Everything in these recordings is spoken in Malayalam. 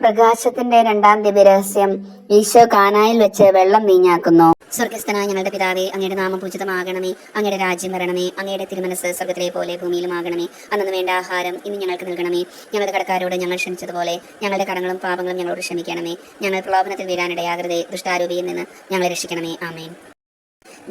പ്രകാശത്തിന്റെ രണ്ടാം ദിവ്യരഹസ്യം. ഈശോ കാനായിൽ വെച്ച് വെള്ളം വീഞ്ഞാക്കുന്നു. സ്വർഗസ്ഥനായ ഞങ്ങളുടെ പിതാവേ, അങ്ങയുടെ നാമം പൂജിതമാകണമേ. അങ്ങയുടെ രാജ്യം വരണമേ. അങ്ങയുടെ തിരുമനസ് സ്വർഗത്തിലെ പോലെ ഭൂമിയിലുമാകണമേ. അന്നു വേണ്ട ആഹാരം ഇന്ന് ഞങ്ങൾക്ക് നൽകണമേ. ഞങ്ങളുടെ കടക്കാരോട് ഞങ്ങൾ ക്ഷമിച്ചതുപോലെ ഞങ്ങളുടെ കടങ്ങളും പാപങ്ങളും ഞങ്ങളോട് ക്ഷമിക്കണമേ. ഞങ്ങൾ പ്രലോഭനത്തിൽ വീഴാനിടയാകരുതേ. ദുഷ്ടാരൂപിയിൽ നിന്ന് ഞങ്ങളെ രക്ഷിക്കണമേ. ആമേൻ.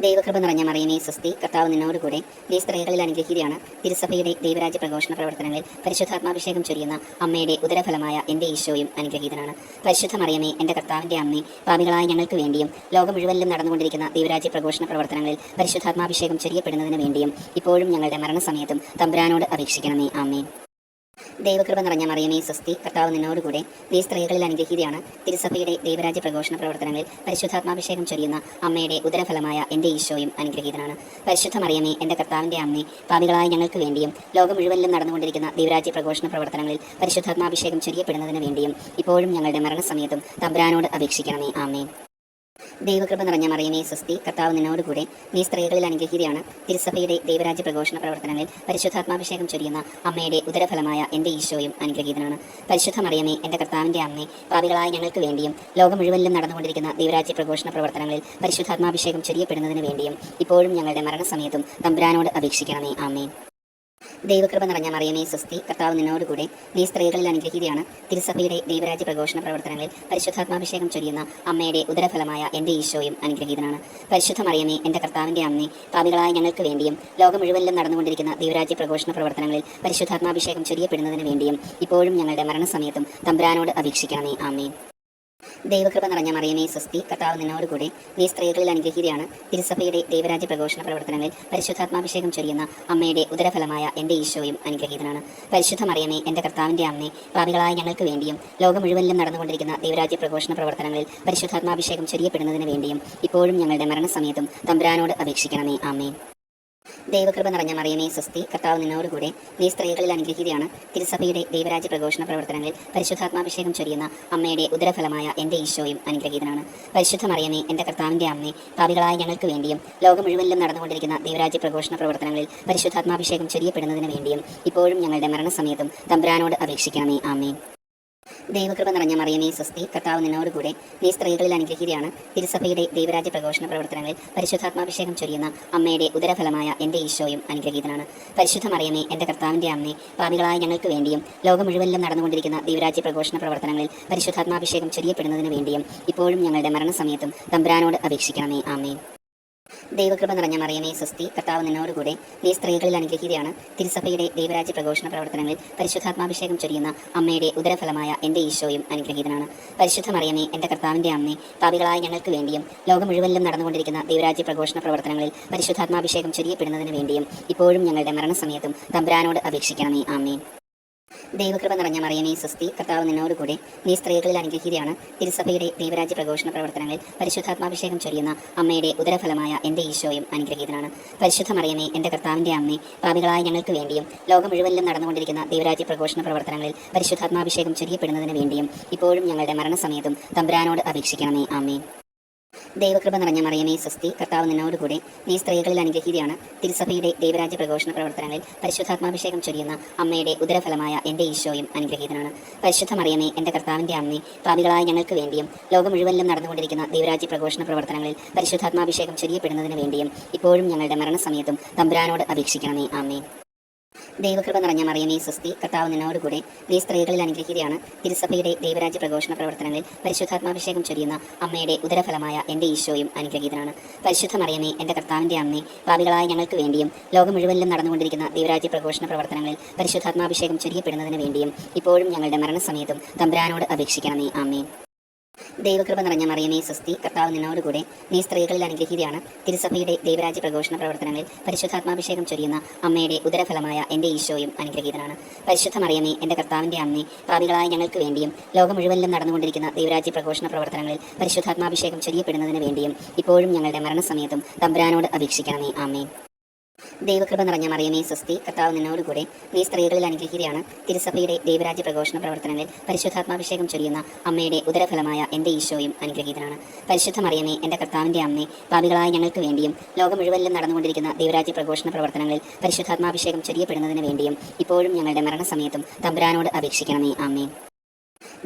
ദൈവകൃപ നിറഞ്ഞ മറിയമേ, സ്വസ്തി. കർത്താവ് നിന്നോടുകൂടെ നീ സ്ത്രീകളിൽ അനുഗ്രഹീതയാണ്. തിരുസഭയുടെ ദൈവരാജ്യ പ്രഘോഷണ പ്രവർത്തനങ്ങളിൽ പരിശുദ്ധാത്മാഭിഷേകം ചൊരിയുന്ന അമ്മയുടെ ഉദരഫലമായ എൻ്റെ ഈശോയും അനുഗ്രഹീതനാണ്. പരിശുദ്ധ മറിയമേ, എൻ്റെ കർത്താവിൻ്റെ അമ്മേ, പാപികളായ ഞങ്ങൾക്ക് വേണ്ടിയും ലോകം മുഴുവനിലും നടന്നുകൊണ്ടിരിക്കുന്ന ദൈവരാജ്യ പ്രഘോഷണ പ്രവർത്തനങ്ങളിൽ പരിശുദ്ധാത്മാഭിഷേകം ചൊരിയപ്പെടുന്നതിന് വേണ്ടിയും ഇപ്പോഴും ഞങ്ങളുടെ മരണസമയത്തും തമ്പുരാനോട് അപേക്ഷിക്കണമേ. ആമേൻ. ദൈവകൃപ നിറഞ്ഞ മറിയമേ, സ്വസ്തി. കർത്താവ് നിന്നോടുകൂടെ നീ സ്ത്രീകളിൽ അനുഗ്രഹീതയാണ്. തിരുസഭയുടെ ദൈവരാജ്യ പ്രഘോഷണ പ്രവർത്തനങ്ങളിൽ പരിശുദ്ധാത്മാഭിഷേകം ചൊരിയുന്ന അമ്മയുടെ ഉദരഫലമായ എൻ്റെ ഈശോയും അനുഗ്രഹീതനാണ്. പരിശുദ്ധ മറിയമേ, എൻ്റെ കർത്താവിൻ്റെ അമ്മേ, പാപികളായ ഞങ്ങൾക്ക് വേണ്ടിയും ലോകം മുഴുവനിലും നടന്നുകൊണ്ടിരിക്കുന്ന ദൈവരാജ്യ പ്രഘോഷണ പ്രവർത്തനങ്ങളിൽ പരിശുദ്ധാത്മാഭിഷേകം ചൊരിയപ്പെടുന്നതിന് വേണ്ടിയും ഇപ്പോഴും ഞങ്ങളുടെ മരണസമയത്തും തമ്പുരാനോട് അപേക്ഷിക്കണമേ. ആമേൻ. ദൈവകൃപ നിറഞ്ഞ മറിയമേ, സ്വസ്തി. കർത്താവ് നിന്നോടുകൂടെ നീ സ്ത്രീകളിൽ അനുഗ്രഹീതയാണ്. തിരുസഭയുടെ ദൈവരാജ്യ പ്രഘോഷണ പ്രവർത്തനങ്ങളിൽ പരിശുദ്ധാത്മാഭിഷേകം ചൊരിയുന്ന അമ്മയുടെ ഉദരഫലമായ എൻ്റെ ഈശോയും അനുഗ്രഹീതനാണ്. പരിശുദ്ധ മറിയമേ, എൻ്റെ കർത്താവിൻ്റെ അമ്മേ, പാപികളായ ഞങ്ങൾക്ക് വേണ്ടിയും ലോകം മുഴുവനിലും നടന്നുകൊണ്ടിരിക്കുന്ന ദൈവരാജ്യ പ്രഘോഷണ പ്രവർത്തനങ്ങളിൽ പരിശുദ്ധാത്മാഭിഷേകം ചൊരിയപ്പെടുന്നതിന് വേണ്ടിയും ഇപ്പോഴും ഞങ്ങളുടെ മരണസമയത്തും തമ്പുരാനോട് അപേക്ഷിക്കണമേ. ആമേൻ. ദൈവകൃപ നിറഞ്ഞ മറിയമേ, സ്വസ്തി. കർത്താവ് നിന്നോടുകൂടെ നീ സ്ത്രീകളിൽ അനുഗ്രഹീതയാണ്. തിരുസഭയുടെ ദൈവരാജ്യ പ്രഘോഷണ പ്രവർത്തനങ്ങളിൽ പരിശുദ്ധാത്മാഭിഷേകം ചൊരിയുന്ന അമ്മയുടെ ഉദരഫലമായ എൻ്റെ ഈശോയും അനുഗ്രഹീതനാണ്. പരിശുദ്ധ മറിയമേ, എൻ്റെ കർത്താവിൻ്റെ അമ്മേ, പാപികളായ ഞങ്ങൾക്ക് വേണ്ടിയും ലോകം മുഴുവനിലും നടന്നുകൊണ്ടിരിക്കുന്ന ദൈവരാജ്യ പ്രഘോഷണ പ്രവർത്തനങ്ങളിൽ പരിശുദ്ധാത്മാഭിഷേകം ചൊരിയപ്പെടുന്നതിന് വേണ്ടിയും ഇപ്പോഴും ഞങ്ങളുടെ മരണസമയത്തും തമ്പുരാനോട് അപേക്ഷിക്കണമേ. ആമേൻ. ദൈവകൃപ നിറഞ്ഞ മറിയമേ, സ്വസ്തി. കർത്താവ് നിന്നോടുകൂടെ നീ സ്ത്രീകളിൽ അനുഗ്രഹീതയാണ്. തിരുസഭയുടെ ദൈവരാജ്യ പ്രഘോഷണ പ്രവർത്തനങ്ങളിൽ പരിശുദ്ധാത്മാഭിഷേകം ചൊരിയുന്ന അമ്മയുടെ ഉദരഫലമായ എൻ്റെ ഈശോയും അനുഗ്രഹീതനാണ്. പരിശുദ്ധ മറിയമേ, എൻ്റെ കർത്താവിൻ്റെ അമ്മേ, പാപികളായ ഞങ്ങൾക്ക് വേണ്ടിയും ലോകം മുഴുവനിലും നടന്നുകൊണ്ടിരിക്കുന്ന ദൈവരാജ്യ പ്രഘോഷണ പ്രവർത്തനങ്ങളിൽ പരിശുദ്ധാത്മാഭിഷേകം ചൊരിയപ്പെടുന്നതിന് വേണ്ടിയും ഇപ്പോഴും ഞങ്ങളുടെ മരണസമയത്തും തമ്പുരാനോട് അപേക്ഷിക്കണമേ. ആമേൻ. ദൈവകൃപ നിറഞ്ഞ മറിയമേ, സ്വസ്തി. കർത്താവ് നിന്നോടുകൂടെ നീ സ്ത്രീകളിൽ അനുഗ്രഹീതയാണ്. തിരുസഭയുടെ ദൈവരാജ്യ പ്രഘോഷണ പ്രവർത്തനങ്ങളിൽ പരിശുദ്ധാത്മാഭിഷേകം ചൊരിയുന്ന അമ്മയുടെ ഉദരഫലമായ എൻ്റെ ഈശോയും അനുഗ്രഹീതനാണ്. പരിശുദ്ധ മറിയമേ, എൻ്റെ കർത്താവിൻ്റെ അമ്മേ, പാപികളായ ഞങ്ങൾക്ക് വേണ്ടിയും ലോകം മുഴുവനിലും നടന്നുകൊണ്ടിരിക്കുന്ന ദൈവരാജ്യ പ്രഘോഷണ പ്രവർത്തനങ്ങളിൽ പരിശുദ്ധാത്മാഭിഷേകം ചൊരിയപ്പെടുന്നതിന് വേണ്ടിയും ഇപ്പോഴും ഞങ്ങളുടെ മരണസമയത്തും തമ്പുരാനോട് അപേക്ഷിക്കണമേ. ആമേൻ. ദൈവകൃപ നിറഞ്ഞ മറിയമേ, സ്വസ്തി. കർത്താവ് നിന്നോടുകൂടെ നീ സ്ത്രീകളിൽ അനുഗ്രഹീതയാണ്. തിരുസഭയുടെ ദൈവരാജ്യ പ്രഘോഷണ പ്രവർത്തനങ്ങളിൽ പരിശുദ്ധാത്മാഭിഷേകം ചൊരിയുന്ന അമ്മയുടെ ഉദരഫലമായ എൻ്റെ ഈശോയും അനുഗ്രഹീതനാണ്. പരിശുദ്ധ മറിയമേ, എൻ്റെ കർത്താവിൻ്റെ അമ്മേ, പാപികളായ ഞങ്ങൾക്ക് വേണ്ടിയും ലോകം മുഴുവനിലും നടന്നുകൊണ്ടിരിക്കുന്ന ദൈവരാജ്യ പ്രഘോഷണ പ്രവർത്തനങ്ങളിൽ പരിശുദ്ധാത്മാഭിഷേകം ചൊരിയപ്പെടുന്നതിന് വേണ്ടിയും ഇപ്പോഴും ഞങ്ങളുടെ മരണസമയത്തും തമ്പുരാനോട് അപേക്ഷിക്കണമേ. ആമേൻ. ദൈവകൃപ നിറഞ്ഞ മറിയമേ, സ്വസ്തി. കർത്താവ് നിന്നോടുകൂടെ നീ സ്ത്രീകളിൽ അനുഗ്രഹീതയാണ്. തിരുസഭയുടെ ദൈവരാജ്യ പ്രഘോഷണ പ്രവർത്തനങ്ങളിൽ പരിശുദ്ധാത്മാഭിഷേകം ചൊരിയുന്ന അമ്മയുടെ ഉദരഫലമായ എൻ്റെ ഈശോയും അനുഗ്രഹീതനാണ്. പരിശുദ്ധ മറിയമേ, എൻ്റെ കർത്താവിൻ്റെ അമ്മേ, പാപികളായ ഞങ്ങൾക്ക് വേണ്ടിയും ലോകം മുഴുവനിലും നടന്നുകൊണ്ടിരിക്കുന്ന ദൈവരാജ്യ പ്രഘോഷണ പ്രവർത്തനങ്ങളിൽ പരിശുദ്ധാത്മാഭിഷേകം ചൊരിയപ്പെടുന്നതിന് വേണ്ടിയും ഇപ്പോഴും ഞങ്ങളുടെ മരണസമയത്തും തമ്പുരാനോട് അപേക്ഷിക്കണമേ. ആമേൻ. ദൈവകൃപ നിറഞ്ഞ മറിയമേ, സ്വസ്തി. കർത്താവ് നിന്നോടുകൂടെ നീ സ്ത്രീകളിൽ അനുഗ്രഹീതയാണ്. തിരുസഭയുടെ ദൈവരാജ്യ പ്രഘോഷണ പ്രവർത്തനങ്ങളിൽ പരിശുദ്ധാത്മാഭിഷേകം ചൊരിയുന്ന അമ്മയുടെ ഉദരഫലമായ എൻ്റെ ഈശോയും അനുഗ്രഹീതനാണ്. പരിശുദ്ധ മറിയമേ, എൻ്റെ കർത്താവിൻ്റെ അമ്മേ, പാപികളായ ഞങ്ങൾക്ക് വേണ്ടിയും ലോകം മുഴുവനിലും നടന്നുകൊണ്ടിരിക്കുന്ന ദൈവരാജ്യ പ്രഘോഷണ പ്രവർത്തനങ്ങളിൽ പരിശുദ്ധാത്മാഭിഷേകം ചൊരിയപ്പെടുന്നതിന് വേണ്ടിയും ഇപ്പോഴും ഞങ്ങളുടെ മരണസമയത്തും തമ്പുരാനോട് അപേക്ഷിക്കണമേ. ആമേൻ. ദൈവകൃപ നിറഞ്ഞ മറിയമേ, സ്വസ്തി. കർത്താവ് നിന്നോടുകൂടെ നീ സ്ത്രീകളിൽ അനുഗ്രഹീതയാണ്. തിരുസഭയുടെ ദൈവരാജ്യ പ്രഘോഷണ പ്രവർത്തനങ്ങളിൽ പരിശുദ്ധാത്മാഭിഷേകം ചൊരിയുന്ന അമ്മയുടെ ഉദരഫലമായ എൻ്റെ ഈശോയും അനുഗ്രഹീതനാണ്. പരിശുദ്ധ മറിയമേ, എൻ്റെ കർത്താവിൻ്റെ അമ്മേ, പാപികളായ ഞങ്ങൾക്ക് വേണ്ടിയും ലോകം മുഴുവനിലും നടന്നുകൊണ്ടിരിക്കുന്ന ദൈവരാജ്യ പ്രഘോഷണ പ്രവർത്തനങ്ങളിൽ പരിശുദ്ധാത്മാഭിഷേകം ചൊരിയപ്പെടുന്നതിന് വേണ്ടിയും ഇപ്പോഴും ഞങ്ങളുടെ മരണസമയത്തും തമ്പുരാനോട് അപേക്ഷിക്കണമേ. ആമേൻ. ദൈവകൃപ നിറഞ്ഞ മറിയമേ, സ്വസ്തി. കർത്താവ് നിന്നോടുകൂടെ നീ സ്ത്രീകളിൽ അനുഗ്രഹീതയാണ്. തിരുസഭയുടെ ദൈവരാജ്യ പ്രഘോഷണ പ്രവർത്തനങ്ങളിൽ പരിശുദ്ധാത്മാഭിഷേകം ചൊരിയുന്ന അമ്മയുടെ ഉദരഫലമായ എൻ്റെ ഈശോയും അനുഗ്രഹീതനാണ്. പരിശുദ്ധ മറിയമേ, എൻ്റെ കർത്താവിൻ്റെ അമ്മേ, പാപികളായ ഞങ്ങൾക്ക് വേണ്ടിയും ലോകം മുഴുവനിലും നടന്നുകൊണ്ടിരിക്കുന്ന ദൈവരാജ്യ പ്രഘോഷണ പ്രവർത്തനങ്ങളിൽ പരിശുദ്ധാത്മാഭിഷേകം ചൊരിയപ്പെടുന്നതിന് വേണ്ടിയും ഇപ്പോഴും ഞങ്ങളുടെ മരണസമയത്തും തമ്പുരാനോട് അപേക്ഷിക്കണമേ. ആമേൻ. ദൈവകൃപ നിറഞ്ഞ മറിയമേ, സ്വസ്തി. കർത്താവ് നിന്നോടുകൂടെ നീ സ്ത്രീകളിൽ അനുഗ്രഹീതയാണ്. തിരുസഭയുടെ ദൈവരാജ്യ പ്രഘോഷണ പ്രവർത്തനങ്ങളിൽ പരിശുദ്ധാത്മാഭിഷേകം ചൊരിയുന്ന അമ്മയുടെ ഉദരഫലമായ എൻ്റെ ഈശോയും അനുഗ്രഹീതനാണ്. പരിശുദ്ധ മറിയമേ, എൻ്റെ കർത്താവിൻ്റെ അമ്മേ, പാപികളായ ഞങ്ങൾക്ക് വേണ്ടിയും ലോകം മുഴുവനിലും നടന്നുകൊണ്ടിരിക്കുന്ന ദൈവരാജ്യ പ്രഘോഷണ പ്രവർത്തനങ്ങളിൽ പരിശുദ്ധാത്മാഭിഷേകം ചൊരിയപ്പെടുന്നതിന് വേണ്ടിയും ഇപ്പോഴും ഞങ്ങളുടെ മരണസമയത്തും തമ്പുരാനോട് അപേക്ഷിക്കണമേ. ആമേൻ. ദൈവകൃപ നിറഞ്ഞ മറിയമേ, സ്വസ്തി. കർത്താവ് നിന്നോടുകൂടെ നീ സ്ത്രീകളിൽ അനുഗ്രഹീതയാണ്. തിരുസഭയുടെ ദൈവരാജ്യ പ്രഘോഷണ പ്രവർത്തനങ്ങളിൽ പരിശുദ്ധാത്മാഭിഷേകം ചൊരിയുന്ന അമ്മയുടെ ഉദരഫലമായ എൻ്റെ ഈശോയും അനുഗ്രഹീതനാണ്. പരിശുദ്ധ മറിയമേ, എൻ്റെ കർത്താവിൻ്റെ അമ്മേ, പാപികളായ ഞങ്ങൾക്ക് വേണ്ടിയും ലോകം മുഴുവനിലും നടന്നുകൊണ്ടിരിക്കുന്ന ദൈവരാജ്യ പ്രഘോഷണ പ്രവർത്തനങ്ങളിൽ പരിശുദ്ധാത്മാഭിഷേകം ചൊരിയപ്പെടുന്നതിന് വേണ്ടിയും ഇപ്പോഴും ഞങ്ങളുടെ മരണസമയത്തും തമ്പുരാനോട് അപേക്ഷിക്കണമേ. ആമേൻ.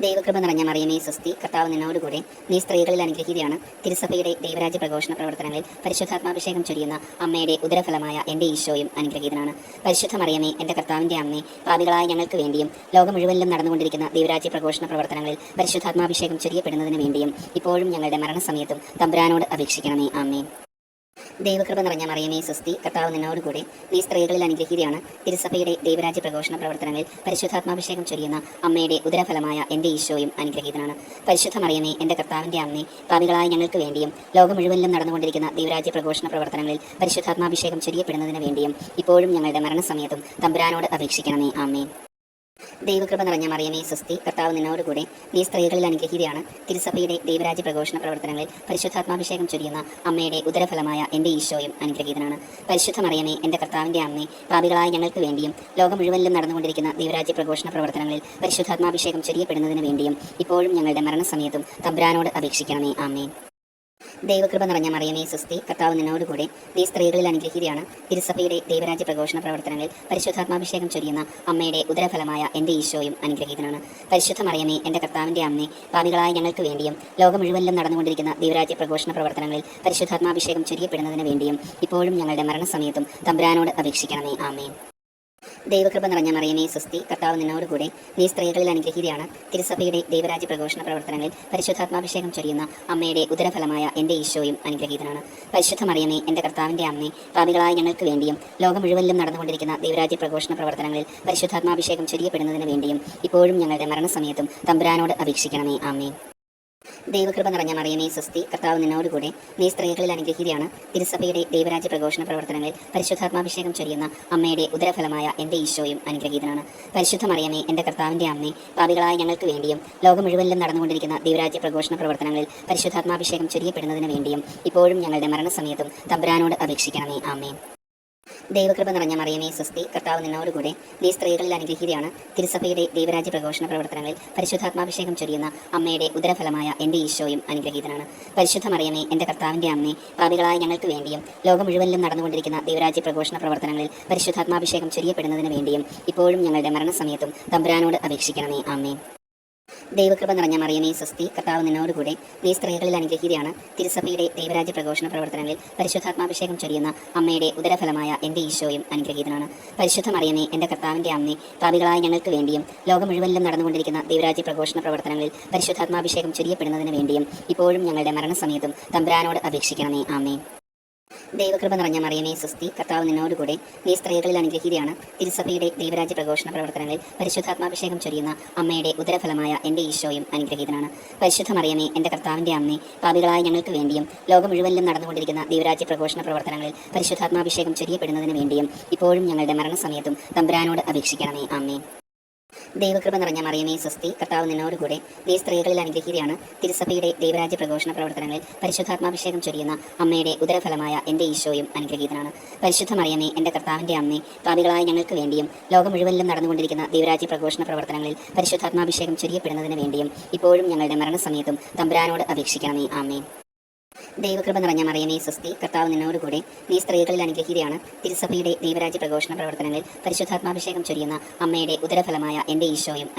ദൈവകൃപ നിറഞ്ഞ മറിയമേ സ്വസ്തി, കർത്താവ് നിന്നോടുകൂടെ, നീ സ്ത്രീകളിൽ അനുഗ്രഹീതയാണ്. തിരുസഭയുടെ ദൈവരാജ്യ പ്രഘോഷണ പ്രവർത്തനങ്ങളിൽ പരിശുദ്ധാത്മാഭിഷേകം ചൊരിയുന്ന അമ്മയുടെ ഉദരഫലമായ എൻ്റെ ഈശോയും അനുഗ്രഹീതനാണ്. പരിശുദ്ധ മറിയമേ, എൻ്റെ കർത്താവിൻ്റെ അമ്മേ, പാപികളായ ഞങ്ങൾക്ക് വേണ്ടിയും ലോകം മുഴുവനിലും നടന്നുകൊണ്ടിരിക്കുന്ന ദൈവരാജ്യ പ്രഘോഷണ പ്രവർത്തനങ്ങളിൽ പരിശുദ്ധാത്മാഭിഷേകം ചൊരിയപ്പെടുന്നതിന് വേണ്ടിയും ഇപ്പോഴും ഞങ്ങളുടെ മരണസമയത്തും തമ്പുരാനോട് അപേക്ഷിക്കണമേ. ആമേൻ. ദൈവകൃപ നിറഞ്ഞ മറിയമേ സ്വസ്തി, കർത്താവ് നിന്നോടുകൂടെ, നീ സ്ത്രീകളിൽ അനുഗ്രഹീതയാണ്. തിരുസഭയുടെ ദൈവരാജ്യ പ്രഘോഷണ പ്രവർത്തനങ്ങളിൽ പരിശുദ്ധാത്മാഭിഷേകം ചൊരിയുന്ന അമ്മയുടെ ഉദരഫലമായ എൻ്റെ ഈശോയും അനുഗ്രഹീതനാണ്. പരിശുദ്ധ മറിയമേ, എൻ്റെ കർത്താവിൻ്റെ അമ്മേ, പാപികളായ ഞങ്ങൾക്ക് വേണ്ടിയും ലോകം മുഴുവനിലും നടന്നുകൊണ്ടിരിക്കുന്ന ദൈവരാജ്യ പ്രഘോഷണ പ്രവർത്തനങ്ങളിൽ പരിശുദ്ധാത്മാഭിഷേകം ചൊരിയപ്പെടുന്നതിന് വേണ്ടിയും ഇപ്പോഴും ഞങ്ങളുടെ മരണസമയത്തും തമ്പുരാനോട് അപേക്ഷിക്കണമേ. ആമേൻ. ദൈവകൃപ നിറഞ്ഞ മറിയമേ സ്വസ്തി, കർത്താവ് നിന്നോടുകൂടെ, നീ സ്ത്രീകളിൽ അനുഗ്രഹീതയാണ്. തിരുസഭയുടെ ദൈവരാജ്യ പ്രഘോഷണ പ്രവർത്തനങ്ങളിൽ പരിശുദ്ധാത്മാഭിഷേകം ചൊരിയുന്ന അമ്മയുടെ ഉദരഫലമായ എൻ്റെ ഈശോയും അനുഗ്രഹീതനാണ്. പരിശുദ്ധ മറിയമേ, എൻ്റെ കർത്താവിൻ്റെ അമ്മേ, പാപികളായ ഞങ്ങൾക്ക് വേണ്ടിയും ലോകം മുഴുവനിലും നടന്നുകൊണ്ടിരിക്കുന്ന ദൈവരാജ്യ പ്രഘോഷണ പ്രവർത്തനങ്ങളിൽ പരിശുദ്ധാത്മാഭിഷേകം ചൊരിയപ്പെടുന്നതിന് വേണ്ടിയും ഇപ്പോഴും ഞങ്ങളുടെ മരണസമയത്തും തമ്പുരാനോട് അപേക്ഷിക്കണമേ. ആമേൻ. ദൈവകൃപ നിറഞ്ഞ മറിയമേ സ്വസ്തി, കർത്താവ് നിന്നോടുകൂടെ, നീ സ്ത്രീകളിൽ അനുഗ്രഹീതയാണ്. തിരുസഭയുടെ ദൈവരാജ്യ പ്രഘോഷണ പ്രവർത്തനങ്ങളിൽ പരിശുദ്ധാത്മാഭിഷേകം ചൊരിയുന്ന അമ്മയുടെ ഉദരഫലമായ എൻ്റെ ഈശോയും അനുഗ്രഹീതനാണ്. പരിശുദ്ധ മറിയമേ, എൻ്റെ കർത്താവിൻ്റെ അമ്മേ, പാപികളായ ഞങ്ങൾക്ക് വേണ്ടിയും ലോകം മുഴുവനിലും നടന്നുകൊണ്ടിരിക്കുന്ന ദൈവരാജ്യ പ്രഘോഷണ പ്രവർത്തനങ്ങളിൽ പരിശുദ്ധാത്മാഭിഷേകം ചൊരിയപ്പെടുന്നതിന് വേണ്ടിയും ഇപ്പോഴും ഞങ്ങളുടെ മരണസമയത്തും തമ്പുരാനോട് അപേക്ഷിക്കണമേ. ആമേൻ. ദൈവകൃപ നിറഞ്ഞ മറിയമേ സ്വസ്തി, കർത്താവ് നിന്നോടുകൂടെ, നീ സ്ത്രീകളിൽ അനുഗ്രഹീതയാണ്. തിരുസഭയുടെ ദൈവരാജ്യ പ്രഘോഷണ പ്രവർത്തനങ്ങളിൽ പരിശുദ്ധാത്മാഭിഷേകം ചൊരിയുന്ന അമ്മയുടെ ഉദരഫലമായ എൻ്റെ ഈശോയും അനുഗ്രഹീതനാണ്. പരിശുദ്ധ മറിയമേ, എൻ്റെ കർത്താവിൻ്റെ അമ്മേ, പാപികളായ ഞങ്ങൾക്ക് വേണ്ടിയും ലോകം മുഴുവനിലും നടന്നുകൊണ്ടിരിക്കുന്ന ദൈവരാജ്യ പ്രഘോഷണ പ്രവർത്തനങ്ങളിൽ പരിശുദ്ധാത്മാഭിഷേകം ചൊരിയപ്പെടുന്നതിന് വേണ്ടിയും ഇപ്പോഴും ഞങ്ങളുടെ മരണസമയത്തും തമ്പുരാനോട് അപേക്ഷിക്കണമേ. ആമേൻ. ദൈവകൃപ നിറഞ്ഞ മറിയമേ സ്വസ്തി, കർത്താവ് നിന്നോടുകൂടെ, നീ സ്ത്രീകളിൽ അനുഗ്രഹീതയാണ്. തിരുസഭയുടെ ദൈവരാജ്യ പ്രഘോഷണ പ്രവർത്തനങ്ങളിൽ പരിശുദ്ധാത്മാഭിഷേകം ചൊരിയുന്ന അമ്മയുടെ ഉദരഫലമായ എൻ്റെ ഈശോയും അനുഗ്രഹീതനാണ്. പരിശുദ്ധ മറിയമേ, എൻ്റെ കർത്താവിൻ്റെ അമ്മേ, പാപികളായ ഞങ്ങൾക്ക് വേണ്ടിയും ലോകം മുഴുവനിലും നടന്നുകൊണ്ടിരിക്കുന്ന ദൈവരാജ്യ പ്രഘോഷണ പ്രവർത്തനങ്ങളിൽ പരിശുദ്ധാത്മാഭിഷേകം ചൊരിയപ്പെടുന്നതിന് വേണ്ടിയും ഇപ്പോഴും ഞങ്ങളുടെ മരണസമയത്തും തമ്പുരാനോട് അപേക്ഷിക്കണമേ. ആമേൻ. ദൈവകൃപ നിറഞ്ഞ മറിയമേ സ്വസ്തി, കർത്താവ് നിന്നോടുകൂടെ, നീ സ്ത്രീകളിൽ അനുഗ്രഹീതയാണ്. തിരുസഭയുടെ ദൈവരാജ്യ പ്രഘോഷണ പ്രവർത്തനങ്ങളിൽ പരിശുദ്ധാത്മാഭിഷേകം ചൊരിയുന്ന അമ്മയുടെ ഉദരഫലമായ എൻ്റെ ഈശോയും അനുഗ്രഹീതനാണ്. പരിശുദ്ധ മറിയമേ, എൻ്റെ കർത്താവിൻ്റെ അമ്മേ, പാപികളായ ഞങ്ങൾക്ക് വേണ്ടിയും ലോകം മുഴുവനിലും നടന്നുകൊണ്ടിരിക്കുന്ന ദൈവരാജ്യ പ്രഘോഷണ പ്രവർത്തനങ്ങളിൽ പരിശുദ്ധാത്മാഭിഷേകം ചൊരിയപ്പെടുന്നതിന് വേണ്ടിയും ഇപ്പോഴും ഞങ്ങളുടെ മരണസമയത്തും തമ്പുരാനോട് അപേക്ഷിക്കണമേ. ആമേൻ. ദൈവകൃപ നിറഞ്ഞ മറിയമേ സ്വസ്തി, കർത്താവ് നിന്നോടുകൂടെ, നീ സ്ത്രീകളിൽ അനുഗ്രഹീതയാണ്. തിരുസഭയുടെ ദൈവരാജ്യ പ്രഘോഷണ പ്രവർത്തനങ്ങളിൽ പരിശുദ്ധാത്മാഭിഷേകം ചൊരിയുന്ന അമ്മയുടെ ഉദരഫലമായ എൻ്റെ ഈശോയും അനുഗ്രഹീതനാണ്. പരിശുദ്ധ മറിയമേ, എൻ്റെ കർത്താവിൻ്റെ അമ്മേ, പാപികളായ ഞങ്ങൾക്ക് വേണ്ടിയും ലോകം മുഴുവനിലും നടന്നുകൊണ്ടിരിക്കുന്ന ദൈവരാജ്യ പ്രഘോഷണ പ്രവർത്തനങ്ങളിൽ പരിശുദ്ധാത്മാഭിഷേകം ചൊരിയപ്പെടുന്നതിന് വേണ്ടിയും ഇപ്പോഴും ഞങ്ങളുടെ മരണസമയത്തും തമ്പുരാനോട് അപേക്ഷിക്കണമേ. ആമേൻ. ദൈവകൃപ നിറഞ്ഞ മറിയമേ സ്വസ്തി, കർത്താവ് നിന്നോടുകൂടെ, നീ സ്ത്രീകളിൽ അനുഗ്രഹീതയാണ്. തിരുസഭയുടെ ദൈവരാജ്യ പ്രഘോഷണ പ്രവർത്തനങ്ങളിൽ പരിശുദ്ധാത്മാഭിഷേകം ചൊരിയുന്ന അമ്മയുടെ ഉദരഫലമായ എൻ്റെ ഈശോയും അനുഗ്രഹീതനാണ്. പരിശുദ്ധ മറിയമേ, എൻ്റെ കർത്താവിൻ്റെ അമ്മേ, പാപികളായ ഞങ്ങൾക്ക് വേണ്ടിയും ലോകം മുഴുവനിലും നടന്നുകൊണ്ടിരിക്കുന്ന ദൈവരാജ്യ പ്രഘോഷണ പ്രവർത്തനങ്ങളിൽ പരിശുദ്ധാത്മാഭിഷേകം ചൊരിയപ്പെടുന്നതിന് വേണ്ടിയും ഇപ്പോഴും ഞങ്ങളുടെ മരണസമയത്തും തമ്പുരാനോട് അപേക്ഷിക്കണമേ. ആമേൻ. ദൈവകൃപ നിറഞ്ഞ മറിയമേ സ്വസ്തി, കർത്താവ് നിന്നോടുകൂടെ, നീ സ്ത്രീകളിൽ അനുഗ്രഹീതയാണ്. തിരുസഭയുടെ ദൈവരാജ്യ പ്രഘോഷണ പ്രവർത്തനങ്ങളിൽ പരിശുദ്ധാത്മാഭിഷേകം ചൊരിയുന്ന അമ്മയുടെ ഉദരഫലമായ എൻ്റെ ഈശോയും അനുഗ്രഹീതനാണ്. പരിശുദ്ധ മറിയമേ, എൻ്റെ കർത്താവിൻ്റെ അമ്മേ, പാപികളായ ഞങ്ങൾക്ക് വേണ്ടിയും ലോകം മുഴുവനിലും നടന്നുകൊണ്ടിരിക്കുന്ന ദൈവരാജ്യ പ്രഘോഷണ പ്രവർത്തനങ്ങളിൽ പരിശുദ്ധാത്മാഭിഷേകം ചൊരിയപ്പെടുന്നതിന് വേണ്ടിയും ഇപ്പോഴും ഞങ്ങളുടെ മരണസമയത്തും തമ്പുരാനോട് അപേക്ഷിക്കണമേ. ആമേൻ. ദൈവകൃപ നിറഞ്ഞ മറിയമേ സ്വസ്തി, കർത്താവ് നിന്നോടുകൂടെ, നീ സ്ത്രീകളിൽ അനുഗ്രഹീതയാണ്. തിരുസഭയുടെ ദൈവരാജ്യ പ്രഘോഷണ പ്രവർത്തനങ്ങളിൽ പരിശുദ്ധാത്മാഭിഷേകം ചൊരിയുന്ന അമ്മയുടെ ഉദരഫലമായ എൻ്റെ ഈശോയും അനുഗ്രഹീതനാണ്. പരിശുദ്ധ മറിയമേ, എൻ്റെ കർത്താവിൻ്റെ അമ്മേ, പാപികളായ ഞങ്ങൾക്ക് വേണ്ടിയും ലോകം മുഴുവനിലും നടന്നുകൊണ്ടിരിക്കുന്ന ദൈവരാജ്യ പ്രഘോഷണ പ്രവർത്തനങ്ങളിൽ പരിശുദ്ധാത്മാഭിഷേകം ചൊരിയപ്പെടുന്നതിന് വേണ്ടിയും ഇപ്പോഴും ഞങ്ങളുടെ മരണസമയത്തും തമ്പുരാനോട് അപേക്ഷിക്കണമേ. ആമേൻ. ദൈവകൃപ നിറഞ്ഞ മറിയമേ സ്വസ്തി, കർത്താവ് നിന്നോടുകൂടെ, നീ സ്ത്രീകളിൽ അനുഗ്രഹീതയാണ്. തിരുസഭയുടെ ദൈവരാജ്യ പ്രഘോഷണ പ്രവർത്തനങ്ങളിൽ പരിശുദ്ധാത്മാഭിഷേകം ചൊരിയുന്ന അമ്മയുടെ ഉദരഫലമായ എൻ്റെ ഈശോയും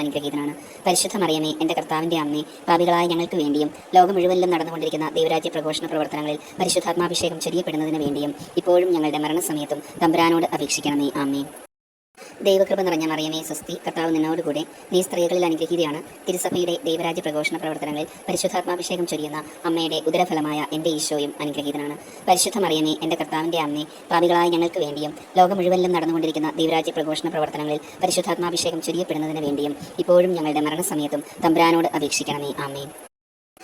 അനുഗ്രഹീതനാണ്. പരിശുദ്ധ മറിയമേ, എൻ്റെ കർത്താവിൻ്റെ അമ്മേ, പാപികളായ ഞങ്ങൾക്ക് വേണ്ടിയും ലോകം മുഴുവനിലും നടന്നുകൊണ്ടിരിക്കുന്ന ദൈവരാജ്യ പ്രഘോഷണ പ്രവർത്തനങ്ങളിൽ പരിശുദ്ധാത്മാഭിഷേകം ചൊരിയപ്പെടുന്നതിന് വേണ്ടിയും ഇപ്പോഴും ഞങ്ങളുടെ മരണസമയത്തും തമ്പുരാനോട് അപേക്ഷിക്കണമേ. ആമേൻ. ദൈവകൃപ നിറഞ്ഞ മറിയമേ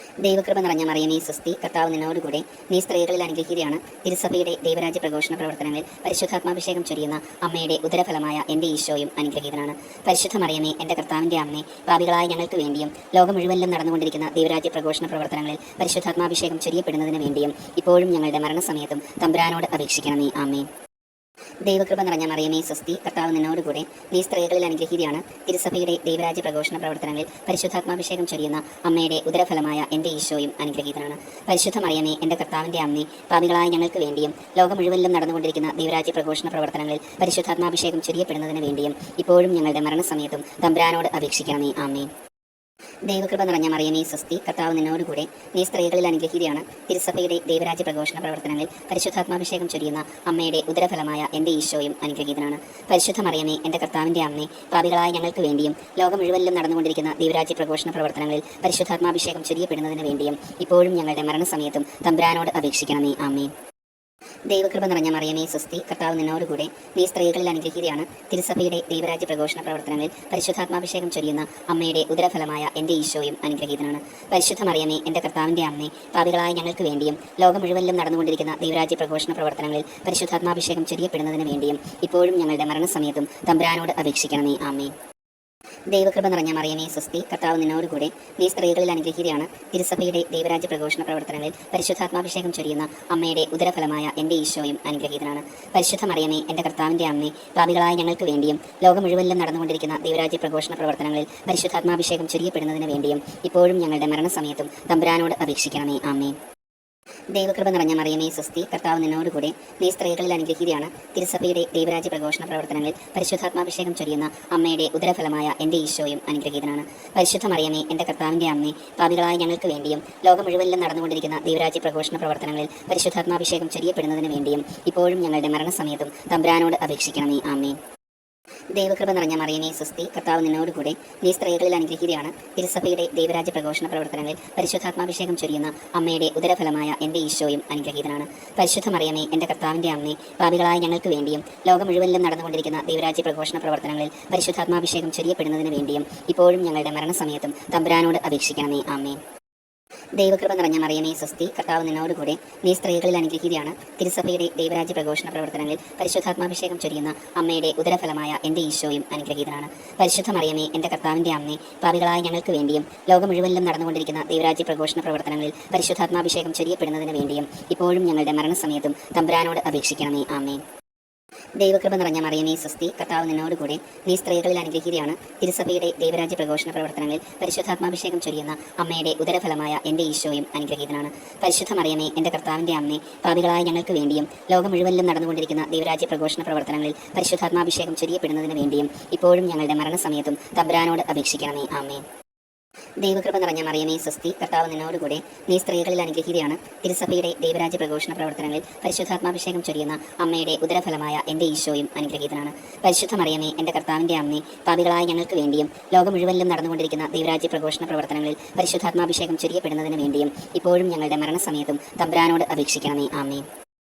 സ്വസ്തി, കർത്താവ് നിന്നോടുകൂടെ, നീ സ്ത്രീകളിൽ അനുഗ്രഹീതയാണ്. തിരുസഭയുടെ ദൈവരാജ്യ പ്രഘോഷണ പ്രവർത്തനങ്ങളിൽ പരിശുദ്ധാത്മാഭിഷേകം ചൊരിയുന്ന അമ്മയുടെ ഉദരഫലമായ എൻ്റെ ഈശോയും അനുഗ്രഹീതനാണ്. പരിശുദ്ധ മറിയമേ, എൻ്റെ കർത്താവിൻ്റെ അമ്മേ, പാപികളായ ഞങ്ങൾക്ക് വേണ്ടിയും ലോകം മുഴുവനിലും നടന്നുകൊണ്ടിരിക്കുന്ന ദൈവരാജ്യ പ്രഘോഷണ പ്രവർത്തനങ്ങളിൽ പരിശുദ്ധാത്മാഭിഷേകം ചൊരിയപ്പെടുന്നതിന് വേണ്ടിയും ഇപ്പോഴും ഞങ്ങളുടെ മരണസമയത്തും തമ്പുരാനോട് അപേക്ഷിക്കണമേ. ആമേൻ. ദൈവകൃപ നിറഞ്ഞ മറിയമേ സ്വസ്തി, കർത്താവ് നിന്നോടുകൂടെ, നീ സ്ത്രീകളിൽ അനുഗ്രഹീതയാണ്. തിരുസഭയുടെ ദൈവരാജ്യ പ്രഘോഷണ പ്രവർത്തനങ്ങളിൽ പരിശുദ്ധാത്മാഭിഷേകം ചൊരിയുന്ന അമ്മയുടെ ഉദരഫലമായ എൻ്റെ ഈശോയും അനുഗ്രഹീതനാണ്. പരിശുദ്ധ മറിയമേ, എൻ്റെ കർത്താവിൻ്റെ അമ്മേ, പാപികളായ ഞങ്ങൾക്ക് വേണ്ടിയും ലോകം മുഴുവനിലും നടന്നുകൊണ്ടിരിക്കുന്ന ദൈവരാജ്യ പ്രഘോഷണ പ്രവർത്തനങ്ങളിൽ പരിശുദ്ധാത്മാഭിഷേകം ചൊരിയപ്പെടുന്നതിന് വേണ്ടിയും ഇപ്പോഴും ഞങ്ങളുടെ മരണസമയത്തും തമ്പുരാനോട് അപേക്ഷിക്കണമേ. ആമേൻ. ദൈവകൃപ നിറഞ്ഞ മറിയമേ സ്വസ്തി, കർത്താവ് നിന്നോടുകൂടെ, നീ സ്ത്രീകളിൽ അനുഗ്രഹീതയാണ്. തിരുസഭയുടെ ദൈവരാജ്യ പ്രഘോഷണ പ്രവർത്തനങ്ങളിൽ പരിശുദ്ധാത്മാഭിഷേകം ചൊരിയുന്ന അമ്മയുടെ ഉദരഫലമായ എൻ്റെ ഈശോയും അനുഗ്രഹീതനാണ്. പരിശുദ്ധ മറിയമേ, എൻ്റെ കർത്താവിൻ്റെ അമ്മേ, പാപികളായ ഞങ്ങൾക്ക് വേണ്ടിയും ലോകം മുഴുവനിലും നടന്നുകൊണ്ടിരിക്കുന്ന ദൈവരാജ്യ പ്രഘോഷണ പ്രവർത്തനങ്ങളിൽ പരിശുദ്ധാത്മാഭിഷേകം ചൊരിയപ്പെടുന്നതിന് വേണ്ടിയും ഇപ്പോഴും ഞങ്ങളുടെ മരണസമയത്തും തമ്പുരാനോട് അപേക്ഷിക്കണമേ. ആമേൻ. ദൈവകൃപ നിറഞ്ഞ മറിയമേ സ്വസ്തി, കർത്താവ് നിന്നോടുകൂടെ, നീ സ്ത്രീകളിൽ അനുഗ്രഹീതയാണ്. തിരുസഭയുടെ ദൈവരാജ്യ പ്രഘോഷണ പ്രവർത്തനങ്ങളിൽ പരിശുദ്ധാത്മാഭിഷേകം ചൊരിയുന്ന അമ്മയുടെ ഉദരഫലമായ എൻ്റെ ഈശോയും അനുഗ്രഹീതനാണ്. പരിശുദ്ധ മറിയമേ, എൻ്റെ കർത്താവിൻ്റെ അമ്മേ, പാപികളായ ഞങ്ങൾക്ക് വേണ്ടിയും ലോകം മുഴുവനിലും നടന്നുകൊണ്ടിരിക്കുന്ന ദൈവരാജ്യ പ്രഘോഷണ പ്രവർത്തനങ്ങളിൽ പരിശുദ്ധാത്മാഭിഷേകം ചൊരിയപ്പെടുന്നതിന് വേണ്ടിയും ഇപ്പോഴും ഞങ്ങളുടെ മരണസമയത്തും തമ്പുരാനോട് അപേക്ഷിക്കണമേ. ആമേൻ. ദൈവകൃപ നിറഞ്ഞ മറിയമേ സ്വസ്തി, കർത്താവ് നിന്നോടുകൂടെ, നീ സ്ത്രീകളിൽ അനുഗ്രഹീതയാണ്. തിരുസഭയുടെ ദൈവരാജ്യ പ്രഘോഷണ പ്രവർത്തനങ്ങളിൽ പരിശുദ്ധാത്മാഭിഷേകം ചൊരിയുന്ന അമ്മയുടെ ഉദരഫലമായ എൻ്റെ ഈശോയും അനുഗ്രഹീതനാണ്. പരിശുദ്ധ മറിയമേ, എൻ്റെ കർത്താവിൻ്റെ അമ്മേ, പാപികളായ ഞങ്ങൾക്ക് വേണ്ടിയും ലോകം മുഴുവനിലും നടന്നുകൊണ്ടിരിക്കുന്ന ദൈവരാജ്യ പ്രഘോഷണ പ്രവർത്തനങ്ങളിൽ പരിശുദ്ധാത്മാഭിഷേകം ചൊരിയപ്പെടുന്നതിന് വേണ്ടിയും ഇപ്പോഴും ഞങ്ങളുടെ മരണസമയത്തും തമ്പുരാനോട് അപേക്ഷിക്കണമേ. ആമേൻ. ദൈവകൃപ നിറഞ്ഞ മറിയമേ സ്വസ്തി, കർത്താവ് നിന്നോടുകൂടെ, നീ സ്ത്രീകളിൽ അനുഗ്രഹീതയാണ്. തിരുസഭയുടെ ദൈവരാജ്യ പ്രഘോഷണ പ്രവർത്തനങ്ങളിൽ പരിശുദ്ധാത്മാഭിഷേകം ചൊരിയുന്ന അമ്മയുടെ ഉദരഫലമായ എൻ്റെ ഈശോയും അനുഗ്രഹീതനാണ്. പരിശുദ്ധ മറിയമേ, എൻ്റെ കർത്താവിൻ്റെ അമ്മേ, പാപികളായ ഞങ്ങൾക്ക് വേണ്ടിയും ലോകം മുഴുവനിലും നടന്നുകൊണ്ടിരിക്കുന്ന ദൈവരാജ്യ പ്രഘോഷണ പ്രവർത്തനങ്ങളിൽ പരിശുദ്ധാത്മാഭിഷേകം ചൊരിയപ്പെടുന്നതിന് വേണ്ടിയും ഇപ്പോഴും ഞങ്ങളുടെ മരണസമയത്തും തമ്പുരാനോട് അപേക്ഷിക്കണമേ. ആമേൻ. ദൈവകൃപ നിറഞ്ഞ മറിയമേ സ്വസ്തി, കർത്താവ് നിന്നോടുകൂടെ, നീ സ്ത്രീകളിൽ അനുഗ്രഹീതയാണ്. തിരുസഭയുടെ ദൈവരാജ്യ പ്രഘോഷണ പ്രവർത്തനങ്ങളിൽ പരിശുദ്ധാത്മാഭിഷേകം ചൊരിയുന്ന അമ്മയുടെ ഉദരഫലമായ എൻ്റെ ഈശോയും അനുഗ്രഹീതനാണ്. പരിശുദ്ധ മറിയമേ, എൻ്റെ കർത്താവിൻ്റെ അമ്മേ, പാപികളായ ഞങ്ങൾക്ക് വേണ്ടിയും ലോകം മുഴുവനിലും നടന്നുകൊണ്ടിരിക്കുന്ന ദൈവരാജ്യ പ്രഘോഷണ പ്രവർത്തനങ്ങളിൽ പരിശുദ്ധാത്മാഭിഷേകം ചൊരിയപ്പെടുന്നതിന് വേണ്ടിയും ഇപ്പോഴും ഞങ്ങളുടെ മരണസമയത്തും തമ്പുരാനോട് അപേക്ഷിക്കണമേ. ആമേൻ. ദൈവകൃപ നിറഞ്ഞ മറിയമേ സ്വസ്തി, കർത്താവ് നിന്നോടുകൂടെ, നീ സ്ത്രീകളിൽ അനുഗ്രഹീതയാണ്. തിരുസഭയുടെ ദൈവരാജ്യ പ്രഘോഷണ പ്രവർത്തനങ്ങളിൽ പരിശുദ്ധാത്മാഭിഷേകം ചൊരിയുന്ന അമ്മയുടെ ഉദരഫലമായ എൻ്റെ ഈശോയും അനുഗ്രഹീതനാണ്. പരിശുദ്ധ മറിയമേ, എൻ്റെ കർത്താവിൻ്റെ അമ്മേ, പാപികളായ ഞങ്ങൾക്ക് വേണ്ടിയും ലോകം മുഴുവനിലും നടന്നുകൊണ്ടിരിക്കുന്ന ദൈവരാജ്യ പ്രഘോഷണ പ്രവർത്തനങ്ങളിൽ പരിശുദ്ധാത്മാഭിഷേകം ചൊരിയപ്പെടുന്നതിന് വേണ്ടിയും ഇപ്പോഴും ഞങ്ങളുടെ മരണസമയത്തും തമ്പുരാനോട് അപേക്ഷിക്കണമേ. ആമേൻ. ദൈവകൃപ നിറഞ്ഞ മറിയമേ സ്വസ്തി, കർത്താവ് നിന്നോടുകൂടെ, നീ സ്ത്രീകളിൽ അനുഗ്രഹീതയാണ്. തിരുസഭയുടെ ദൈവരാജ്യ പ്രഘോഷണ പ്രവർത്തനങ്ങളിൽ പരിശുദ്ധാത്മാഭിഷേകം ചൊരിയുന്ന അമ്മയുടെ ഉദരഫലമായ എൻ്റെ ഈശോയും അനുഗ്രഹീതനാണ്. പരിശുദ്ധ മറിയമേ, എൻ്റെ കർത്താവിൻ്റെ അമ്മേ, പാപികളായ ഞങ്ങൾക്ക് വേണ്ടിയും ലോകം മുഴുവനിലും നടന്നുകൊണ്ടിരിക്കുന്ന ദൈവരാജ്യ പ്രഘോഷണ പ്രവർത്തനങ്ങളിൽ പരിശുദ്ധാത്മാഭിഷേകം ചൊരിയപ്പെടുന്നതിന് വേണ്ടിയും ഇപ്പോഴും ഞങ്ങളുടെ മരണസമയത്തും തമ്പുരാനോട് അപേക്ഷിക്കണമേ. ആമേൻ. ദൈവകൃപ നിറഞ്ഞ മറിയമേ സ്വസ്തി, കർത്താവ് നിന്നോടുകൂടെ, നീ സ്ത്രീകളിൽ അനുഗ്രഹീതയാണ്. തിരുസഭയുടെ ദൈവരാജ്യ പ്രഘോഷണ പ്രവർത്തനങ്ങളിൽ പരിശുദ്ധാത്മാഭിഷേകം ചൊരിയുന്ന അമ്മയുടെ ഉദരഫലമായ എൻ്റെ ഈശോയും അനുഗ്രഹീതനാണ്. പരിശുദ്ധ മറിയമേ, എൻ്റെ കർത്താവിൻ്റെ അമ്മേ, പാപികളായ ഞങ്ങൾക്ക് വേണ്ടിയും ലോകം മുഴുവനിലും നടന്നുകൊണ്ടിരിക്കുന്ന ദൈവരാജ്യ പ്രഘോഷണ പ്രവർത്തനങ്ങളിൽ പരിശുദ്ധാത്മാഭിഷേകം ചൊരിയപ്പെടുന്നതിന് വേണ്ടിയും ഇപ്പോഴും ഞങ്ങളുടെ മരണസമയത്തും തമ്പുരാനോട് അപേക്ഷിക്കണമേ. ആമേൻ.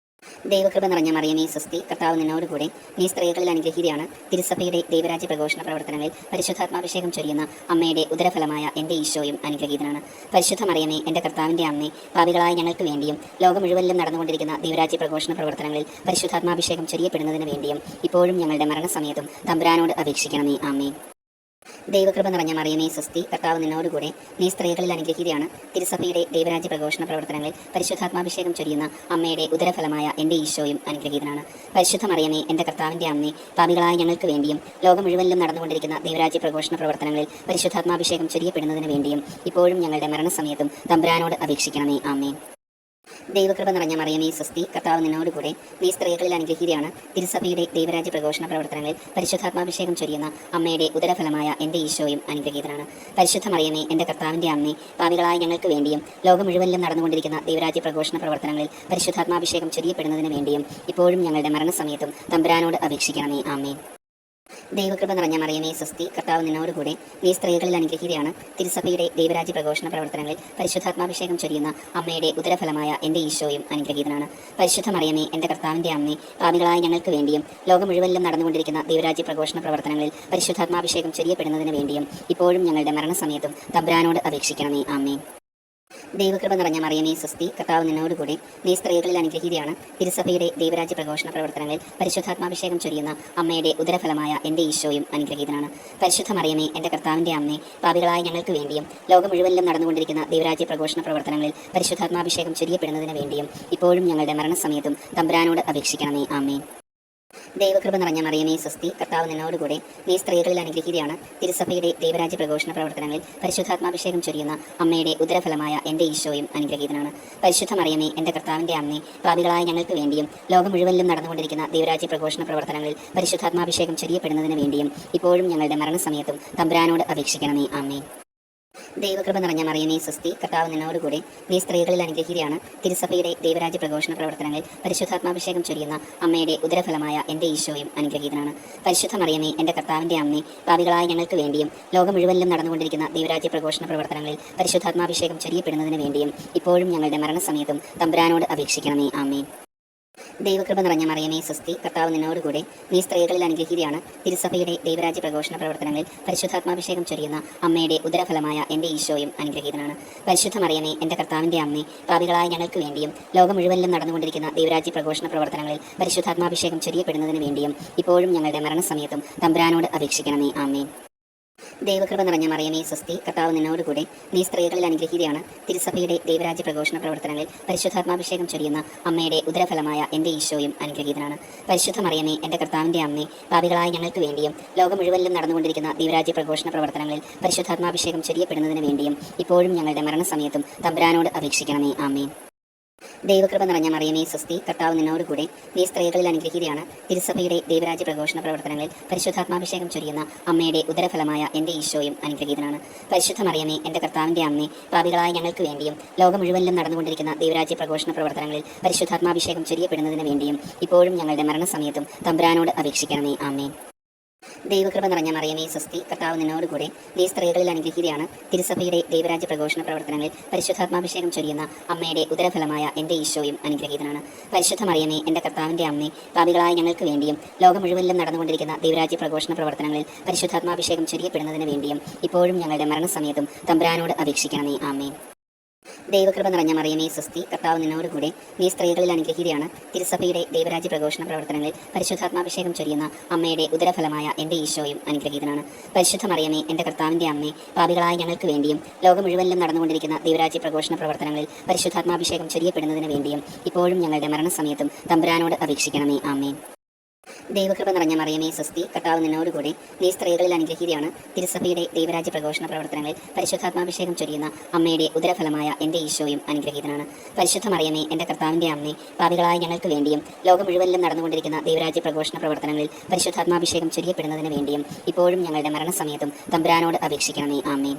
ദൈവകൃപ നിറഞ്ഞ മറിയമേ സ്വസ്തി, കർത്താവ് നിന്നോടുകൂടെ, നീ സ്ത്രീകളിൽ അനുഗ്രഹീതയാണ്. തിരുസഭയുടെ ദൈവരാജ്യ പ്രഘോഷണ പ്രവർത്തനങ്ങളിൽ പരിശുദ്ധാത്മാഭിഷേകം ചൊരിയുന്ന അമ്മയുടെ ഉദരഫലമായ എൻ്റെ ഈശോയും അനുഗ്രഹീതനാണ്. പരിശുദ്ധ മറിയമേ, എൻ്റെ കർത്താവിൻ്റെ അമ്മേ, പാപികളായ ഞങ്ങൾക്ക് വേണ്ടിയും ലോകം മുഴുവനിലും നടന്നുകൊണ്ടിരിക്കുന്ന ദൈവരാജ്യ പ്രഘോഷണ പ്രവർത്തനങ്ങളിൽ പരിശുദ്ധാത്മാഭിഷേകം ചൊരിയപ്പെടുന്നതിന് വേണ്ടിയും ഇപ്പോഴും ഞങ്ങളുടെ മരണസമയത്തും തമ്പുരാനോട് അപേക്ഷിക്കണമേ. ആമേൻ. ദൈവകൃപ നിറഞ്ഞ മറിയമേ സ്വസ്തി, കർത്താവ് നിന്നോടുകൂടെ, നീ സ്ത്രീകളിൽ അനുഗ്രഹീതയാണ്. തിരുസഭയുടെ ദൈവരാജ്യ പ്രഘോഷണ പ്രവർത്തനങ്ങളിൽ പരിശുദ്ധാത്മാഭിഷേകം ചൊരിയുന്ന അമ്മയുടെ ഉദരഫലമായ എൻ്റെ ഈശോയും അനുഗ്രഹീതനാണ്. പരിശുദ്ധ മറിയമേ, എൻ്റെ കർത്താവിൻ്റെ അമ്മേ, പാപികളായ ഞങ്ങൾക്ക് വേണ്ടിയും ലോകം മുഴുവനിലും നടന്നുകൊണ്ടിരിക്കുന്ന ദൈവരാജ്യ പ്രഘോഷണ പ്രവർത്തനങ്ങളിൽ പരിശുദ്ധാത്മാഭിഷേകം ചൊരിയപ്പെടുന്നതിന് വേണ്ടിയും ഇപ്പോഴും ഞങ്ങളുടെ മരണസമയത്തും തമ്പുരാനോട് അപേക്ഷിക്കണമേ. ആമേൻ. ദൈവകൃപ നിറഞ്ഞ മറിയമേ സ്വസ്തി, കർത്താവ് നിന്നോടുകൂടെ, നീ സ്ത്രീകളിൽ അനുഗ്രഹീതയാണ്. തിരുസഭയുടെ ദൈവരാജ്യ പ്രഘോഷണ പ്രവർത്തനങ്ങളിൽ പരിശുദ്ധാത്മാഭിഷേകം ചൊരിയുന്ന അമ്മയുടെ ഉദരഫലമായ എൻ്റെ ഈശോയും അനുഗ്രഹീതനാണ്. പരിശുദ്ധ മറിയമേ, എൻ്റെ കർത്താവിൻ്റെ അമ്മേ, പാപികളായ ഞങ്ങൾക്ക് വേണ്ടിയും ലോകം മുഴുവനിലും നടന്നുകൊണ്ടിരിക്കുന്ന ദൈവരാജ്യ പ്രഘോഷണ പ്രവർത്തനങ്ങളിൽ പരിശുദ്ധാത്മാഭിഷേകം ചൊരിയപ്പെടുന്നതിന് വേണ്ടിയും ഇപ്പോഴും ഞങ്ങളുടെ മരണസമയത്തും തമ്പുരാനോട് അപേക്ഷിക്കണമേ. ആമേൻ. ദൈവകൃപ നിറഞ്ഞ മറിയമേ സ്വസ്തി, കർത്താവ് നിന്നോടുകൂടെ, നീ സ്ത്രീകളിൽ അനുഗ്രഹീതയാണ്. തിരുസഭയുടെ ദൈവരാജ്യ പ്രഘോഷണ പ്രവർത്തനങ്ങളിൽ പരിശുദ്ധാത്മാഭിഷേകം ചൊരിയുന്ന അമ്മയുടെ ഉദരഫലമായ എൻ്റെ ഈശോയും അനുഗ്രഹീതനാണ്. പരിശുദ്ധ മറിയമേ, എൻ്റെ കർത്താവിൻ്റെ അമ്മേ, പാപികളായ ഞങ്ങൾക്ക് വേണ്ടിയും ലോകം മുഴുവനിലും നടന്നുകൊണ്ടിരിക്കുന്ന ദൈവരാജ്യ പ്രഘോഷണ പ്രവർത്തനങ്ങളിൽ പരിശുദ്ധാത്മാഭിഷേകം ചൊരിയപ്പെടുന്നതിന് വേണ്ടിയും ഇപ്പോഴും ഞങ്ങളുടെ മരണസമയത്തും തമ്പുരാനോട് അപേക്ഷിക്കണമേ. ആമേൻ. ദൈവകൃപ നിറഞ്ഞ മറിയമേ സ്വസ്തി, കർത്താവ് നിന്നോടുകൂടെ, നീ സ്ത്രീകളിൽ അനുഗ്രഹീതയാണ്. തിരുസഭയുടെ ദൈവരാജ്യ പ്രഘോഷണ പ്രവർത്തനങ്ങളിൽ പരിശുദ്ധാത്മാഭിഷേകം ചൊരിയുന്ന അമ്മയുടെ ഉദരഫലമായ എൻ്റെ ഈശോയും അനുഗ്രഹീതനാണ്. പരിശുദ്ധ മറിയമേ, എൻ്റെ കർത്താവിൻ്റെ അമ്മേ, പാപികളായ ഞങ്ങൾക്ക് വേണ്ടിയും ലോകം മുഴുവനിലും നടന്നുകൊണ്ടിരിക്കുന്ന ദൈവരാജ്യ പ്രഘോഷണ പ്രവർത്തനങ്ങളിൽ പരിശുദ്ധാത്മാഭിഷേകം ചൊരിയപ്പെടുന്നതിന് വേണ്ടിയും ഇപ്പോഴും ഞങ്ങളുടെ മരണസമയത്തും തമ്പുരാനോട് അപേക്ഷിക്കണമേ. ആമേൻ. ദൈവകൃപ നിറഞ്ഞ മറിയമേ സ്വസ്തി, കർത്താവ് നിന്നോടുകൂടെ, നീ സ്ത്രീകളിൽ അനുഗ്രഹീതയാണ്. തിരുസഭയുടെ ദൈവരാജ്യ പ്രഘോഷണ പ്രവർത്തനങ്ങളിൽ പരിശുദ്ധാത്മാഭിഷേകം ചൊരിയുന്ന അമ്മയുടെ ഉദരഫലമായ എൻ്റെ ഈശോയും അനുഗ്രഹീതനാണ്. പരിശുദ്ധ മറിയമേ, എൻ്റെ കർത്താവിൻ്റെ അമ്മേ, പാപികളായ ഞങ്ങൾക്ക് വേണ്ടിയും ലോകം മുഴുവനിലും നടന്നുകൊണ്ടിരിക്കുന്ന ദൈവരാജ്യ പ്രഘോഷണ പ്രവർത്തനങ്ങളിൽ പരിശുദ്ധാത്മാഭിഷേകം ചൊരിയപ്പെടുന്നതിന് വേണ്ടിയും ഇപ്പോഴും ഞങ്ങളുടെ മരണസമയത്തും തമ്പുരാനോട് അപേക്ഷിക്കണമേ. ആമേൻ. ദൈവകൃപ നിറഞ്ഞ മറിയമേ സ്വസ്തി, കർത്താവ് നിന്നോടുകൂടെ നീ സ്ത്രീകളിൽ അനുഗ്രഹീതയാണ്. തിരുസഭയുടെ ദൈവരാജ്യ പ്രഘോഷണ പ്രവർത്തനങ്ങളിൽ പരിശുദ്ധാത്മാഭിഷേകം ചൊരിയുന്ന അമ്മയുടെ ഉദരഫലമായ എൻ്റെ ഈശോയും അനുഗ്രഹീതനാണ്. പരിശുദ്ധ മറിയമേ, എൻ്റെ കർത്താവിൻ്റെ അമ്മേ, പാപികളായ ഞങ്ങൾക്ക് വേണ്ടിയും ലോകം മുഴുവനിലും നടന്നുകൊണ്ടിരിക്കുന്ന ദൈവരാജ്യ പ്രഘോഷണ പ്രവർത്തനങ്ങളിൽ പരിശുദ്ധാത്മാഭിഷേകം ചൊരിയപ്പെടുന്നതിന് വേണ്ടിയും ഇപ്പോഴും ഞങ്ങളുടെ മരണസമയത്തും തമ്പുരാനോട് അപേക്ഷിക്കണമേ. ആമേൻ. ദൈവകൃപ നിറഞ്ഞ മറിയമേ സ്വസ്തി, കർത്താവ് നിന്നോടുകൂടെ നീ സ്ത്രീകളിൽ അനുഗ്രഹീതയാണ്. തിരുസഭയുടെ ദൈവരാജ്യ പ്രഘോഷണ പ്രവർത്തനങ്ങളിൽ പരിശുദ്ധാത്മാഭിഷേകം ചൊരിയുന്ന അമ്മയുടെ ഉദരഫലമായ എൻ്റെ ഈശോയും അനുഗ്രഹീതനാണ്. പരിശുദ്ധ മറിയമേ, എൻ്റെ കർത്താവിൻ്റെ അമ്മേ, പാപികളായ ഞങ്ങൾക്ക് വേണ്ടിയും ലോകം മുഴുവനിലും നടന്നുകൊണ്ടിരിക്കുന്ന ദൈവരാജ്യ പ്രഘോഷണ പ്രവർത്തനങ്ങളിൽ പരിശുദ്ധാത്മാഭിഷേകം ചൊരിയപ്പെടുന്നതിന് വേണ്ടിയും ഇപ്പോഴും ഞങ്ങളുടെ മരണസമയത്തും തമ്പുരാനോട് അപേക്ഷിക്കണമേ. ആമേൻ. ദൈവകൃപ നിറഞ്ഞ മറിയമേ സ്വസ്തി, കർത്താവ് നിന്നോടുകൂടെ നീ സ്ത്രീകളിൽ അനുഗ്രഹീതയാണ്. തിരുസഭയുടെ ദൈവരാജ്യ പ്രഘോഷണ പ്രവർത്തനങ്ങളിൽ പരിശുദ്ധാത്മാഭിഷേകം ചൊരിയുന്ന അമ്മയുടെ ഉദരഫലമായ എൻ്റെ ഈശോയും അനുഗ്രഹീതനാണ്. പരിശുദ്ധ മറിയമേ, എൻ്റെ കർത്താവിൻ്റെ അമ്മേ, പാപികളായ ഞങ്ങൾക്ക് വേണ്ടിയും ലോകം മുഴുവനിലും നടന്നുകൊണ്ടിരിക്കുന്ന ദൈവരാജ്യ പ്രഘോഷണ പ്രവർത്തനങ്ങളിൽ പരിശുദ്ധാത്മാഭിഷേകം ചൊരിയപ്പെടുന്നതിന് വേണ്ടിയും ഇപ്പോഴും ഞങ്ങളുടെ മരണസമയത്തും തമ്പുരാനോട് അപേക്ഷിക്കണമേ. ആമേൻ. ദൈവകൃപ നിറഞ്ഞ മറിയമേ സ്വസ്തി, കർത്താവ് നിന്നോടുകൂടെ നീ സ്ത്രീകളിൽ അനുഗ്രഹീതയാണ്. തിരുസഭയുടെ ദൈവരാജ്യ പ്രഘോഷണ പ്രവർത്തനങ്ങളിൽ പരിശുദ്ധാത്മാഭിഷേകം ചൊരിയുന്ന അമ്മയുടെ ഉദരഫലമായ എൻ്റെ ഈശോയും അനുഗ്രഹീതനാണ്. പരിശുദ്ധ മറിയമേ, എൻ്റെ കർത്താവിൻ്റെ അമ്മേ, പാപികളായ ഞങ്ങൾക്ക് വേണ്ടിയും ലോകം മുഴുവനിലും നടന്നുകൊണ്ടിരിക്കുന്ന ദൈവരാജ്യ പ്രഘോഷണ പ്രവർത്തനങ്ങളിൽ പരിശുദ്ധാത്മാഭിഷേകം ചൊരിയപ്പെടുന്നതിന് വേണ്ടിയും ഇപ്പോഴും ഞങ്ങളുടെ മരണസമയത്തും തമ്പുരാനോട് അപേക്ഷിക്കണമേ. ആമേൻ. ദൈവകൃപ നിറഞ്ഞ മറിയമേ സ്വസ്തി, കർത്താവ് നിന്നോടുകൂടെ നീ സ്ത്രീകളിൽ അനുഗ്രഹീതയാണ്. തിരുസഭയുടെ ദൈവരാജ്യ പ്രഘോഷണ പ്രവർത്തനങ്ങളിൽ പരിശുദ്ധാത്മാഭിഷേകം ചൊരിയുന്ന അമ്മയുടെ ഉദരഫലമായ എൻ്റെ ഈശോയും അനുഗ്രഹീതനാണ്. പരിശുദ്ധ മറിയമേ, എൻ്റെ കർത്താവിൻ്റെ അമ്മേ, പാപികളായ ഞങ്ങൾക്ക് വേണ്ടിയും ലോകം മുഴുവനിലും നടന്നുകൊണ്ടിരിക്കുന്ന ദൈവരാജ്യ പ്രഘോഷണ പ്രവർത്തനങ്ങളിൽ പരിശുദ്ധാത്മാഭിഷേകം ചൊരിയപ്പെടുന്നതിന് വേണ്ടിയും ഇപ്പോഴും ഞങ്ങളുടെ മരണസമയത്തും തമ്പുരാനോട് അപേക്ഷിക്കണമേ. ആമേൻ. ദൈവകൃപ നിറഞ്ഞ മറിയമേ സ്വസ്തി, കർത്താവ് നിന്നോടുകൂടെ നീ സ്ത്രീകളിൽ അനുഗ്രഹീതയാണ്. തിരുസഭയുടെ ദൈവരാജ്യ പ്രഘോഷണ പ്രവർത്തനങ്ങളിൽ പരിശുദ്ധാത്മാഭിഷേകം ചൊരിയുന്ന അമ്മയുടെ ഉദരഫലമായ എൻ്റെ ഈശോയും അനുഗ്രഹീതനാണ്. പരിശുദ്ധ മറിയമേ, എൻ്റെ കർത്താവിൻ്റെ അമ്മേ, പാപികളായ ഞങ്ങൾക്ക് വേണ്ടിയും ലോകം മുഴുവനിലും നടന്നുകൊണ്ടിരിക്കുന്ന ദൈവരാജ്യ പ്രഘോഷണ പ്രവർത്തനങ്ങളിൽ പരിശുദ്ധാത്മാഭിഷേകം ചൊരിയപ്പെടുന്നതിന് വേണ്ടിയും ഇപ്പോഴും ഞങ്ങളുടെ മരണസമയത്തും തമ്പുരാനോട് അപേക്ഷിക്കണമേ. ആമേൻ. ദൈവകൃപ നിറഞ്ഞ മറിയമേ സ്വസ്തി, കർത്താവ് നിന്നോടുകൂടെ നീ സ്ത്രീകളിൽ അനുഗ്രഹീതയാണ്. തിരുസഭയുടെ ദൈവരാജ്യ പ്രഘോഷണ പ്രവർത്തനങ്ങളിൽ പരിശുദ്ധാത്മാഭിഷേകം ചൊരിയുന്ന അമ്മയുടെ ഉദരഫലമായ എൻ്റെ ഈശോയും അനുഗ്രഹീതനാണ്. പരിശുദ്ധ മറിയമേ, എൻ്റെ കർത്താവിൻ്റെ അമ്മേ, പാപികളായ ഞങ്ങൾക്ക് വേണ്ടിയും ലോകം മുഴുവനിലും നടന്നുകൊണ്ടിരിക്കുന്ന ദൈവരാജ്യ പ്രഘോഷണ പ്രവർത്തനങ്ങളിൽ പരിശുദ്ധാത്മാഭിഷേകം ചൊരിയപ്പെടുന്നതിന് വേണ്ടിയും ഇപ്പോഴും ഞങ്ങളുടെ മരണസമയത്തും തമ്പുരാനോട് അപേക്ഷിക്കണമേ. ആമേൻ.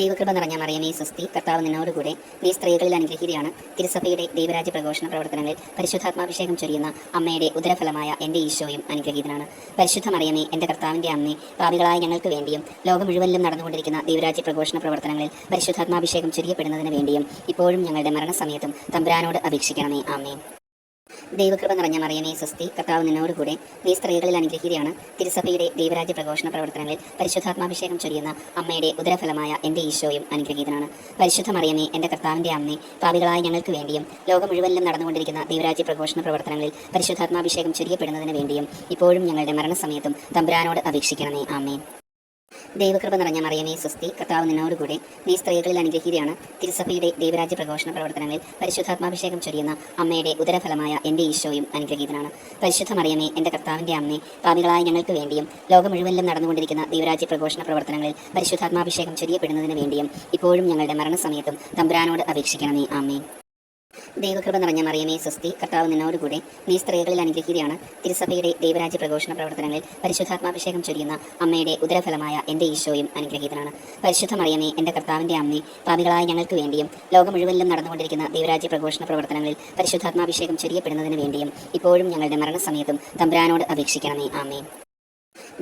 ദൈവകൃപ നിറഞ്ഞ മറിയമേ സ്വസ്തി, കർത്താവ് നിന്നോടുകൂടെ നീ സ്ത്രീകളിൽ അനുഗ്രഹീതയാണ്. തിരുസഭയുടെ ദൈവരാജ്യ പ്രഘോഷണ പ്രവർത്തനങ്ങളിൽ പരിശുദ്ധാത്മാഭിഷേകം ചൊരിയുന്ന അമ്മയുടെ ഉദരഫലമായ എൻ്റെ ഈശോയും അനുഗ്രഹീതനാണ്. പരിശുദ്ധ മറിയമേ, എൻ്റെ കർത്താവിൻ്റെ അമ്മേ, പാപികളായ ഞങ്ങൾക്ക് വേണ്ടിയും ലോകം മുഴുവനിലും നടന്നുകൊണ്ടിരിക്കുന്ന ദൈവരാജ്യ പ്രഘോഷണ പ്രവർത്തനങ്ങളിൽ പരിശുദ്ധാത്മാഭിഷേകം ചൊരിയപ്പെടുന്നതിന് വേണ്ടിയും ഇപ്പോഴും ഞങ്ങളുടെ മരണസമയത്തും തമ്പുരാനോട് അപേക്ഷിക്കണമേ. ആമേൻ. ദൈവകൃപ നിറഞ്ഞ മറിയമേ സ്വസ്തി, കർത്താവ് നിന്നോടുകൂടെ നീ സ്ത്രീകളിൽ അനുഗ്രഹീതയാണ്. തിരുസഭയുടെ ദൈവരാജ്യ പ്രഘോഷണ പ്രവർത്തനങ്ങളിൽ പരിശുദ്ധാത്മാഭിഷേകം ചൊരിയുന്ന അമ്മയുടെ ഉദരഫലമായ എൻ്റെ ഈശോയും അനുഗ്രഹീതനാണ്. പരിശുദ്ധ മറിയമേ, എൻ്റെ കർത്താവിൻ്റെ അമ്മേ, പാപികളായ ഞങ്ങൾക്ക് വേണ്ടിയും ലോകം മുഴുവനിലും നടന്നുകൊണ്ടിരിക്കുന്ന ദൈവരാജ്യ പ്രഘോഷണ പ്രവർത്തനങ്ങളിൽ പരിശുദ്ധാത്മാഭിഷേകം ചൊരിയപ്പെടുന്നതിന് വേണ്ടിയും ഇപ്പോഴും ഞങ്ങളുടെ മരണസമയത്തും തമ്പുരാനോട് അപേക്ഷിക്കണമേ. ആമേൻ. ദൈവകൃപ നിറഞ്ഞ മറിയമേ സ്വസ്തി, കർത്താവ് നിന്നോടുകൂടെ നീ സ്ത്രീകളിൽ അനുഗ്രഹീതയാണ്. തിരുസഭയുടെ ദൈവരാജ്യ പ്രഘോഷണ പ്രവർത്തനങ്ങളിൽ പരിശുദ്ധാത്മാഭിഷേകം ചൊരിയുന്ന അമ്മയുടെ ഉദരഫലമായ എൻ്റെ ഈശോയും അനുഗ്രഹീതനാണ്. പരിശുദ്ധ മറിയമേ, എൻ്റെ കർത്താവിൻ്റെ അമ്മേ, പാപികളായ ഞങ്ങൾക്ക് വേണ്ടിയും ലോകം മുഴുവനിലും നടന്നുകൊണ്ടിരിക്കുന്ന ദൈവരാജ്യ പ്രഘോഷണ പ്രവർത്തനങ്ങളിൽ പരിശുദ്ധാത്മാഭിഷേകം ചൊരിയപ്പെടുന്നതിന് വേണ്ടിയും ഇപ്പോഴും ഞങ്ങളുടെ മരണസമയത്തും തമ്പുരാനോട് അപേക്ഷിക്കണമേ. ആമേൻ. ദൈവകൃപ നിറഞ്ഞ മറിയമേ സ്വസ്തി, കർത്താവ് നിന്നോടുകൂടെ നീ സ്ത്രീകളിൽ അനുഗ്രഹീതയാണ്. തിരുസഭയുടെ ദൈവരാജ്യ പ്രഘോഷണ പ്രവർത്തനങ്ങളിൽ പരിശുദ്ധാത്മാഭിഷേകം ചൊരിയുന്ന അമ്മയുടെ ഉദരഫലമായ എൻ്റെ ഈശോയും അനുഗ്രഹീതനാണ്. പരിശുദ്ധ മറിയമേ, എൻ്റെ കർത്താവിൻ്റെ അമ്മേ, പാപികളായ ഞങ്ങൾക്ക് വേണ്ടിയും ലോകം മുഴുവനിലും നടന്നുകൊണ്ടിരിക്കുന്ന ദൈവരാജ്യ പ്രഘോഷണ പ്രവർത്തനങ്ങളിൽ പരിശുദ്ധാത്മാഭിഷേകം ചൊരിയപ്പെടുന്നതിന് വേണ്ടിയും ഇപ്പോഴും ഞങ്ങളുടെ മരണസമയത്തും തമ്പുരാനോട് അപേക്ഷിക്കണമേ. ആമേൻ.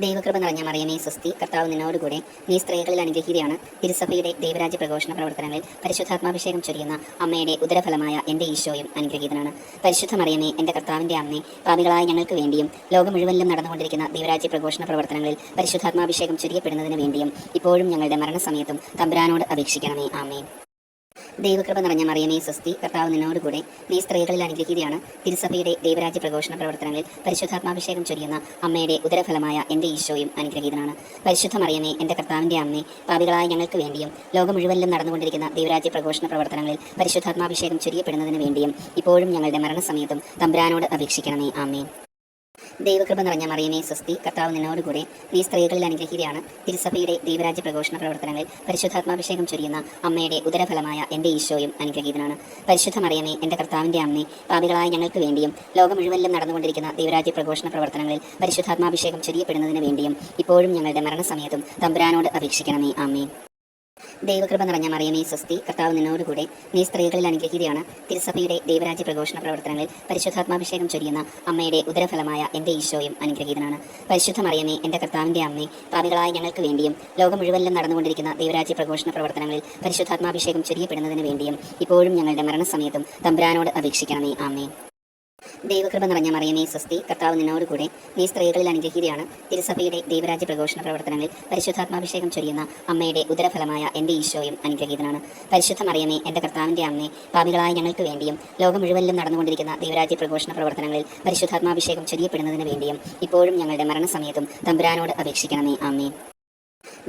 ദൈവകൃപ നിറഞ്ഞ മറിയമേ സ്വസ്തി, കർത്താവ് നിന്നോടുകൂടെ നീ സ്ത്രീകളിൽ അനുഗ്രഹീതയാണ്. തിരുസഭയുടെ ദൈവരാജ്യ പ്രഘോഷണ പ്രവർത്തനങ്ങളിൽ പരിശുദ്ധാത്മാഭിഷേകം ചൊരിയുന്ന അമ്മയുടെ ഉദരഫലമായ എൻ്റെ ഈശോയും അനുഗ്രഹീതനാണ്. പരിശുദ്ധ മറിയമേ, എൻ്റെ കർത്താവിൻ്റെ അമ്മേ, പാപികളായ ഞങ്ങൾക്ക് വേണ്ടിയും ലോകം മുഴുവനിലും നടന്നുകൊണ്ടിരിക്കുന്ന ദൈവരാജ്യ പ്രഘോഷണ പ്രവർത്തനങ്ങളിൽ പരിശുദ്ധാത്മാഭിഷേകം ചൊരിയപ്പെടുന്നതിന് വേണ്ടിയും ഇപ്പോഴും ഞങ്ങളുടെ മരണസമയത്തും തമ്പുരാനോട് അപേക്ഷിക്കണമേ. ആമേൻ. ദൈവകൃപ നിറഞ്ഞ മറിയമേ സ്വസ്തി, കർത്താവ് നിന്നോടുകൂടെ നീ സ്ത്രീകളിൽ അനുഗ്രഹീതയാണ്. തിരുസഭയുടെ ദൈവരാജ്യ പ്രഘോഷണ പ്രവർത്തനങ്ങളിൽ പരിശുദ്ധാത്മാഭിഷേകം ചൊരിയുന്ന അമ്മയുടെ ഉദരഫലമായ എൻ്റെ ഈശോയും അനുഗ്രഹീതനാണ്. പരിശുദ്ധ മറിയമേ, എൻ്റെ കർത്താവിൻ്റെ അമ്മേ, പാപികളായ ഞങ്ങൾക്ക് വേണ്ടിയും ലോകം മുഴുവനിലും നടന്നുകൊണ്ടിരിക്കുന്ന ദൈവരാജ്യ പ്രഘോഷണ പ്രവർത്തനങ്ങളിൽ പരിശുദ്ധാത്മാഭിഷേകം ചൊരിയപ്പെടുന്നതിന് വേണ്ടിയും ഇപ്പോഴും ഞങ്ങളുടെ മരണസമയത്തും തമ്പുരാനോട് അപേക്ഷിക്കണമേ. ആമേൻ. ദൈവകൃപ നിറഞ്ഞ മറിയമേ സ്വസ്തി, കർത്താവ് നിന്നോടുകൂടെ നീ സ്ത്രീകളിൽ അനുഗ്രഹീതയാണ്. തിരുസഭയുടെ ദൈവരാജ്യ പ്രഘോഷണ പ്രവർത്തനങ്ങളിൽ പരിശുദ്ധാത്മാഭിഷേകം ചൊരിയുന്ന അമ്മയുടെ ഉദരഫലമായ എൻ്റെ ഈശോയും അനുഗ്രഹീതനാണ്. പരിശുദ്ധ മറിയമേ, എൻ്റെ കർത്താവിൻ്റെ അമ്മേ, പാപികളായ ഞങ്ങൾക്ക് വേണ്ടിയും ലോകം മുഴുവനിലും നടന്നുകൊണ്ടിരിക്കുന്ന ദൈവരാജ്യ പ്രഘോഷണ പ്രവർത്തനങ്ങളിൽ പരിശുദ്ധാത്മാഭിഷേകം ചൊരിയപ്പെടുന്നതിന് വേണ്ടിയും ഇപ്പോഴും ഞങ്ങളുടെ മരണസമയത്തും തമ്പുരാനോട് അപേക്ഷിക്കണമേ. ആമേൻ. ദൈവകൃപ നിറഞ്ഞ മറിയമേ സ്വസ്തി, കർത്താവ് നിന്നോടുകൂടെ, നീ സ്ത്രീകളിൽ അനുഗ്രഹീതയാണ്. തിരുസഭയുടെ ദൈവരാജ്യ പ്രഘോഷണ പ്രവർത്തനങ്ങളിൽ പരിശുദ്ധാത്മാഭിഷേകം ചൊരിയുന്ന അമ്മയുടെ ഉദരഫലമായ എൻ്റെ ഈശോയും അനുഗ്രഹീതനാണ്. പരിശുദ്ധ മറിയമേ, എൻ്റെ കർത്താവിൻ്റെ അമ്മേ, പാപികളായ ഞങ്ങൾക്ക് വേണ്ടിയും ലോകം മുഴുവനിലും നടന്നുകൊണ്ടിരിക്കുന്ന ദൈവരാജ്യ പ്രഘോഷണ പ്രവർത്തനങ്ങളിൽ പരിശുദ്ധാത്മാഭിഷേകം ചൊരിയപ്പെടുന്നതിന് വേണ്ടിയും ഇപ്പോഴും ഞങ്ങളുടെ മരണസമയത്തും തമ്പുരാനോട് അപേക്ഷിക്കണമേ. ആമേൻ. ദൈവകൃപ നിറഞ്ഞ മറിയമേ സ്വസ്തി, കർത്താവ് നിന്നോടുകൂടെ, നീ സ്ത്രീകളിൽ അനുഗ്രഹീതയാണ്. തിരുസഭയുടെ ദൈവരാജ്യ പ്രഘോഷണ പ്രവർത്തനങ്ങളിൽ പരിശുദ്ധാത്മാഭിഷേകം ചൊരിയുന്ന അമ്മയുടെ ഉദരഫലമായ എൻ്റെ ഈശോയും അനുഗ്രഹീതനാണ്. പരിശുദ്ധ മറിയമേ, എൻ്റെ കർത്താവിൻ്റെ അമ്മേ, പാപികളായ ഞങ്ങൾക്ക് വേണ്ടിയും ലോകം മുഴുവനിലും നടന്നുകൊണ്ടിരിക്കുന്ന ദൈവരാജ്യ പ്രഘോഷണ പ്രവർത്തനങ്ങളിൽ പരിശുദ്ധാത്മാഭിഷേകം ചൊരിയപ്പെടുന്നതിന് വേണ്ടിയും ഇപ്പോഴും ഞങ്ങളുടെ മരണസമയത്തും തമ്പുരാനോട് അപേക്ഷിക്കണമേ. ആമേൻ.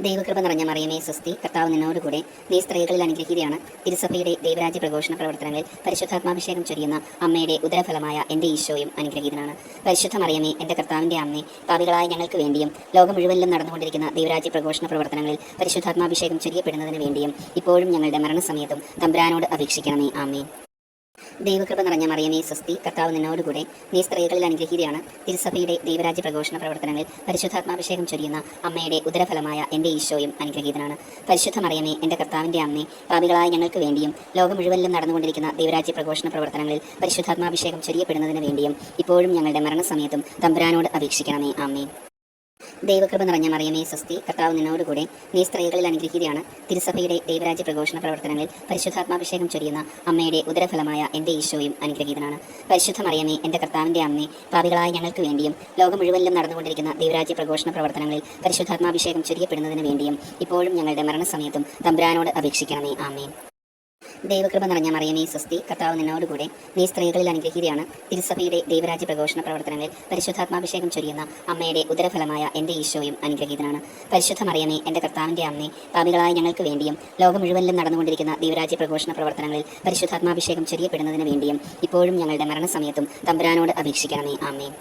ദൈവകൃപ നിറഞ്ഞ മറിയമേ സ്വസ്തി, കർത്താവ് നിന്നോടുകൂടെ, നീ സ്ത്രീകളിൽ അനുഗ്രഹീതയാണ്. തിരുസഭയുടെ ദൈവരാജ്യ പ്രഘോഷണ പ്രവർത്തനങ്ങളിൽ പരിശുദ്ധാത്മാഭിഷേകം ചൊരിയുന്ന അമ്മയുടെ ഉദരഫലമായ എൻ്റെ ഈശോയും അനുഗ്രഹീതനാണ്. പരിശുദ്ധ മറിയമേ, എൻ്റെ കർത്താവിൻ്റെ അമ്മേ, പാപികളായ ഞങ്ങൾക്ക് വേണ്ടിയും ലോകം മുഴുവനിലും നടന്നുകൊണ്ടിരിക്കുന്ന ദൈവരാജ്യ പ്രഘോഷണ പ്രവർത്തനങ്ങളിൽ പരിശുദ്ധാത്മാഭിഷേകം ചൊരിയപ്പെടുന്നതിന് വേണ്ടിയും ഇപ്പോഴും ഞങ്ങളുടെ മരണസമയത്തും തമ്പുരാനോട് അപേക്ഷിക്കണമേ. ആമേൻ. ദൈവകൃപ നിറഞ്ഞ മറിയമേ സ്വസ്തി, കർത്താവ് നിന്നോടുകൂടെ, നീ സ്ത്രീകളിൽ അനുഗ്രഹീതയാണ്. തിരുസഭയുടെ ദൈവരാജ്യ പ്രഘോഷണ പ്രവർത്തനങ്ങളിൽ പരിശുദ്ധാത്മാഭിഷേകം ചൊരിയുന്ന അമ്മയുടെ ഉദരഫലമായ എൻ്റെ ഈശോയും അനുഗ്രഹീതനാണ്. പരിശുദ്ധ മറിയമേ, എൻ്റെ കർത്താവിൻ്റെ അമ്മേ, പാപികളായ ഞങ്ങൾക്ക് വേണ്ടിയും ലോകം മുഴുവനിലും നടന്നുകൊണ്ടിരിക്കുന്ന ദൈവരാജ്യ പ്രഘോഷണ പ്രവർത്തനങ്ങളിൽ പരിശുദ്ധാത്മാഭിഷേകം ചൊരിയപ്പെടുന്നതിന് വേണ്ടിയും ഇപ്പോഴും ഞങ്ങളുടെ മരണസമയത്തും തമ്പുരാനോട് അപേക്ഷിക്കണമേ. ആമേൻ. ദൈവകൃപ നിറഞ്ഞ മറിയമേ സ്വസ്തി, കർത്താവ് നിന്നോടുകൂടെ, നീ സ്ത്രീകളിൽ അനുഗ്രഹീതയാണ്. തിരുസഭയുടെ ദൈവരാജ്യ പ്രഘോഷണ പ്രവർത്തനങ്ങളിൽ പരിശുദ്ധാത്മാഭിഷേകം ചൊരിയുന്ന അമ്മയുടെ ഉദരഫലമായ എൻ്റെ ഈശോയും അനുഗ്രഹീതനാണ്. പരിശുദ്ധ മറിയമേ, എൻ്റെ കർത്താവിൻ്റെ അമ്മേ, പാപികളായ ഞങ്ങൾക്ക് വേണ്ടിയും ലോകം മുഴുവനിലും നടന്നുകൊണ്ടിരിക്കുന്ന ദൈവരാജ്യ പ്രഘോഷണ പ്രവർത്തനങ്ങളിൽ പരിശുദ്ധാത്മാഭിഷേകം ചൊരിയപ്പെടുന്നതിന് വേണ്ടിയും ഇപ്പോഴും ഞങ്ങളുടെ മരണസമയത്തും തമ്പുരാനോട് അപേക്ഷിക്കണമേ. ആമേൻ. ദൈവകൃപ നിറഞ്ഞ മറിയമേ സ്വസ്തി, കർത്താവ് നിന്നോടുകൂടെ, നീ സ്ത്രീകളിൽ അനുഗ്രഹീതയാണ്. തിരുസഭയുടെ ദൈവരാജ്യ പ്രഘോഷണ പ്രവർത്തനങ്ങളിൽ പരിശുദ്ധാത്മാഭിഷേകം ചൊരിയുന്ന അമ്മയുടെ ഉദരഫലമായ എൻ്റെ ഈശോയും അനുഗ്രഹീതനാണ്. പരിശുദ്ധ മറിയമേ, എൻ്റെ കർത്താവിൻ്റെ അമ്മേ, പാപികളായ ഞങ്ങൾക്ക് വേണ്ടിയും ലോകം മുഴുവനിലും നടന്നുകൊണ്ടിരിക്കുന്ന ദൈവരാജ്യ പ്രഘോഷണ പ്രവർത്തനങ്ങളിൽ പരിശുദ്ധാത്മാഭിഷേകം ചൊരിയപ്പെടുന്നതിന് വേണ്ടിയും ഇപ്പോഴും ഞങ്ങളുടെ മരണസമയത്തും തമ്പുരാനോട് അപേക്ഷിക്കണമേ. ആമേൻ.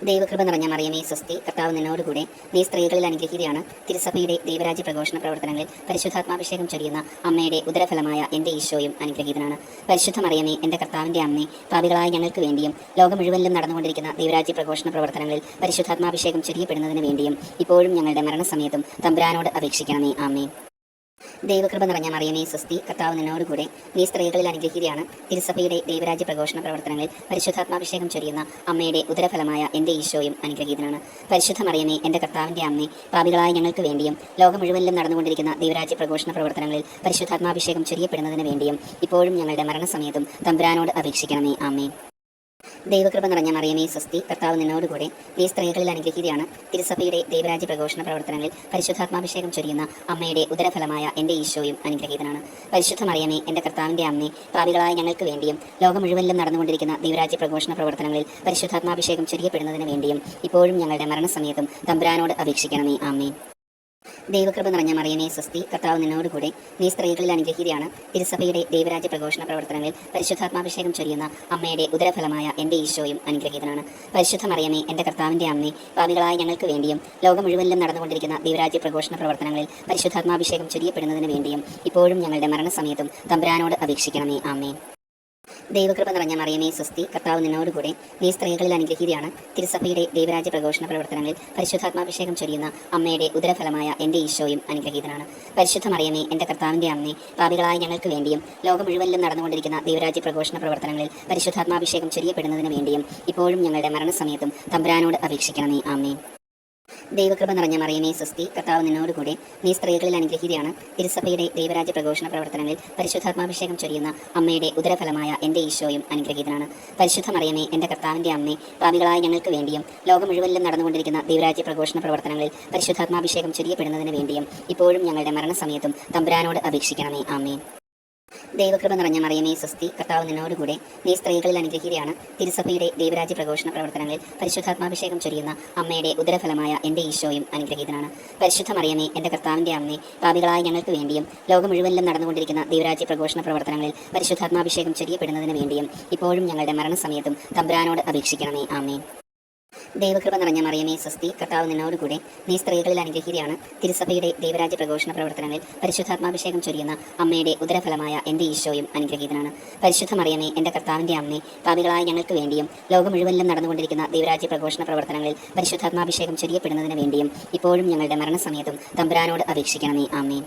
ദൈവകൃപ നിറഞ്ഞ മറിയമേ സ്വസ്തി, കർത്താവ് നിന്നോടുകൂടെ, നീ സ്ത്രീകളിൽ അനുഗ്രഹീതയാണ്. തിരുസഭയുടെ ദൈവരാജ്യ പ്രഘോഷണ പ്രവർത്തനങ്ങളിൽ പരിശുദ്ധാത്മാഭിഷേകം ചൊരിയുന്ന അമ്മയുടെ ഉദരഫലമായ എൻ്റെ ഈശോയും അനുഗ്രഹീതനാണ്. പരിശുദ്ധ മറിയമേ, എൻ്റെ കർത്താവിൻ്റെ അമ്മേ, പാപികളായ ഞങ്ങൾക്ക് വേണ്ടിയും ലോകം മുഴുവനിലും നടന്നുകൊണ്ടിരിക്കുന്ന ദൈവരാജ്യ പ്രഘോഷണ പ്രവർത്തനങ്ങളിൽ പരിശുദ്ധാത്മാഭിഷേകം ചൊരിയപ്പെടുന്നതിന് വേണ്ടിയും ഇപ്പോഴും ഞങ്ങളുടെ മരണസമയത്തും തമ്പുരാനോട് അപേക്ഷിക്കണമേ. ആമേൻ. ദൈവകൃപ നിറഞ്ഞ മറിയമേ സ്വസ്തി, കർത്താവ് നിന്നോടുകൂടെ, നീ സ്ത്രീകളിൽ അനുഗ്രഹീതയാണ്. തിരുസഭയുടെ ദൈവരാജ്യ പ്രഘോഷണ പ്രവർത്തനങ്ങളിൽ പരിശുദ്ധാത്മാഭിഷേകം ചൊരിയുന്ന അമ്മയുടെ ഉദരഫലമായ എൻ്റെ ഈശോയും അനുഗ്രഹീതനാണ്. പരിശുദ്ധ മറിയമേ, എൻ്റെ കർത്താവിൻ്റെ അമ്മേ, പാപികളായ ഞങ്ങൾക്ക് വേണ്ടിയും ലോകം മുഴുവനിലും നടന്നുകൊണ്ടിരിക്കുന്ന ദൈവരാജ്യ പ്രഘോഷണ പ്രവർത്തനങ്ങളിൽ പരിശുദ്ധാത്മാഭിഷേകം ചൊരിയപ്പെടുന്നതിന് വേണ്ടിയും ഇപ്പോഴും ഞങ്ങളുടെ മരണസമയത്തും തമ്പുരാനോട് അപേക്ഷിക്കണമേ. ആമേൻ. ദൈവകൃപ നിറഞ്ഞ മറിയമേ സ്വസ്തി, കർത്താവ് നിന്നോടുകൂടെ, നീ സ്ത്രീകളിൽ അനുഗ്രഹീതയാണ്. തിരുസഭയുടെ ദൈവരാജ്യ പ്രഘോഷണ പ്രവർത്തനങ്ങളിൽ പരിശുദ്ധാത്മാഭിഷേകം ചൊരിയുന്ന അമ്മയുടെ ഉദരഫലമായ എൻ്റെ ഈശോയും അനുഗ്രഹീതനാണ്. പരിശുദ്ധ മറിയമേ, എൻ്റെ കർത്താവിൻ്റെ അമ്മേ, പാപികളായ ഞങ്ങൾക്ക് വേണ്ടിയും ലോകം മുഴുവനിലും നടന്നുകൊണ്ടിരിക്കുന്ന ദൈവരാജ്യ പ്രഘോഷണ പ്രവർത്തനങ്ങളിൽ പരിശുദ്ധാത്മാഭിഷേകം ചൊരിയപ്പെടുന്നതിന് വേണ്ടിയും ഇപ്പോഴും ഞങ്ങളുടെ മരണസമയത്തും തമ്പുരാനോട് അപേക്ഷിക്കണമേ. ആമേൻ. ദൈവകൃപ നിറഞ്ഞ മറിയമേ സ്വസ്തി, കർത്താവ് നിന്നോടുകൂടെ, നീ സ്ത്രീകളിൽ അനുഗ്രഹീതയാണ്. തിരുസഭയുടെ ദൈവരാജ്യ പ്രഘോഷണ പ്രവർത്തനങ്ങളിൽ പരിശുദ്ധാത്മാഭിഷേകം ചൊരിയുന്ന അമ്മയുടെ ഉദരഫലമായ എൻ്റെ ഈശോയും അനുഗ്രഹീതനാണ്. പരിശുദ്ധ മറിയമേ, എൻ്റെ കർത്താവിൻ്റെ അമ്മേ, പാപികളായ ഞങ്ങൾക്ക് വേണ്ടിയും ലോകം മുഴുവനിലും നടന്നുകൊണ്ടിരിക്കുന്ന ദൈവരാജ്യ പ്രഘോഷണ പ്രവർത്തനങ്ങളിൽ പരിശുദ്ധാത്മാഭിഷേകം ചൊരിയപ്പെടുന്നതിന് വേണ്ടിയും ഇപ്പോഴും ഞങ്ങളുടെ മരണസമയത്തും തമ്പുരാനോട് അപേക്ഷിക്കണമേ. ആമേൻ. ദൈവകൃപ നിറഞ്ഞ മറിയമേ സ്വസ്തി, കർത്താവ് നിന്നോടുകൂടെ, നീ സ്ത്രീകളിൽ അനുഗ്രഹീതയാണ്. തിരുസഭയുടെ ദൈവരാജ്യ പ്രഘോഷണ പ്രവർത്തനങ്ങളിൽ പരിശുദ്ധാത്മാഭിഷേകം ചൊരിയുന്ന അമ്മയുടെ ഉദരഫലമായ എൻ്റെ ഈശോയും അനുഗ്രഹീതനാണ്. പരിശുദ്ധ മറിയമേ, എൻ്റെ കർത്താവിൻ്റെ അമ്മേ, പാപികളായ ഞങ്ങൾക്ക് വേണ്ടിയും ലോകം മുഴുവനിലും നടന്നുകൊണ്ടിരിക്കുന്ന ദൈവരാജ്യ പ്രഘോഷണ പ്രവർത്തനങ്ങളിൽ പരിശുദ്ധാത്മാഭിഷേകം ചൊരിയപ്പെടുന്നതിന് വേണ്ടിയും ഇപ്പോഴും ഞങ്ങളുടെ മരണസമയത്തും തമ്പുരാനോട് അപേക്ഷിക്കണമേ. ആമേൻ. ദൈവകൃപ നിറഞ്ഞ മറിയമേ സ്വസ്തി, കർത്താവ് നിന്നോടുകൂടെ, നീ സ്ത്രീകളിൽ അനുഗ്രഹീതയാണ്. തിരുസഭയുടെ ദൈവരാജ്യ പ്രഘോഷണ പ്രവർത്തനങ്ങളിൽ പരിശുദ്ധാത്മാഭിഷേകം ചൊരിയുന്ന അമ്മയുടെ ഉദരഫലമായ എൻ്റെ ഈശോയും അനുഗ്രഹീതനാണ്. പരിശുദ്ധ മറിയമേ, എൻ്റെ കർത്താവിൻ്റെ അമ്മേ, പാപികളായ ഞങ്ങൾക്ക് വേണ്ടിയും ലോകം മുഴുവനിലും നടന്നുകൊണ്ടിരിക്കുന്ന ദൈവരാജ്യ പ്രഘോഷണ പ്രവർത്തനങ്ങളിൽ പരിശുദ്ധാത്മാഭിഷേകം ചൊരിയപ്പെടുന്നതിന് വേണ്ടിയും ഇപ്പോഴും ഞങ്ങളുടെ മരണസമയത്തും തമ്പുരാനോട് അപേക്ഷിക്കണമേ. ആമേൻ. ദൈവകൃപ നിറഞ്ഞ മറിയമേ സ്വസ്തി, കർത്താവ് നിന്നോടുകൂടെ, നീ സ്ത്രീകളിൽ അനുഗ്രഹീതയാണ്. തിരുസഭയുടെ ദൈവരാജ്യ പ്രഘോഷണ പ്രവർത്തനങ്ങളിൽ പരിശുദ്ധാത്മാഭിഷേകം ചൊരിയുന്ന അമ്മയുടെ ഉദരഫലമായ എൻ്റെ ഈശോയും അനുഗ്രഹീതനാണ്. പരിശുദ്ധ മറിയമേ, എൻ്റെ കർത്താവിൻ്റെ അമ്മേ, പാപികളായ ഞങ്ങൾക്ക് വേണ്ടിയും ലോകം മുഴുവനിലും നടന്നുകൊണ്ടിരിക്കുന്ന ദൈവരാജ്യ പ്രഘോഷണ പ്രവർത്തനങ്ങളിൽ പരിശുദ്ധാത്മാഭിഷേകം ചൊരിയപ്പെടുന്നതിന് വേണ്ടിയും ഇപ്പോഴും ഞങ്ങളുടെ മരണസമയത്തും തമ്പുരാനോട് അപേക്ഷിക്കണമേ. ആമേൻ. ദൈവകൃപ നിറഞ്ഞ മറിയമേ സ്വസ്തി, കർത്താവ് നിന്നോടുകൂടെ, നീ സ്ത്രീകളിൽ അനുഗ്രഹീതയാണ്. തിരുസഭയുടെ ദൈവരാജ്യ പ്രഘോഷണ പ്രവർത്തനങ്ങളിൽ പരിശുദ്ധാത്മാഭിഷേകം ചൊരിയുന്ന അമ്മയുടെ ഉദരഫലമായ എൻ്റെ ഈശോയും അനുഗ്രഹീതനാണ്. പരിശുദ്ധ മറിയമേ, എൻ്റെ കർത്താവിൻ്റെ അമ്മേ, പാപികളായ ഞങ്ങൾക്ക് വേണ്ടിയും ലോകം മുഴുവനിലും നടന്നുകൊണ്ടിരിക്കുന്ന ദൈവരാജ്യ പ്രഘോഷണ പ്രവർത്തനങ്ങളിൽ പരിശുദ്ധാത്മാഭിഷേകം ചൊരിയപ്പെടുന്നതിന് വേണ്ടിയും ഇപ്പോഴും ഞങ്ങളുടെ മരണസമയത്തും തമ്പുരാനോട് അപേക്ഷിക്കണമേ. ആമേൻ.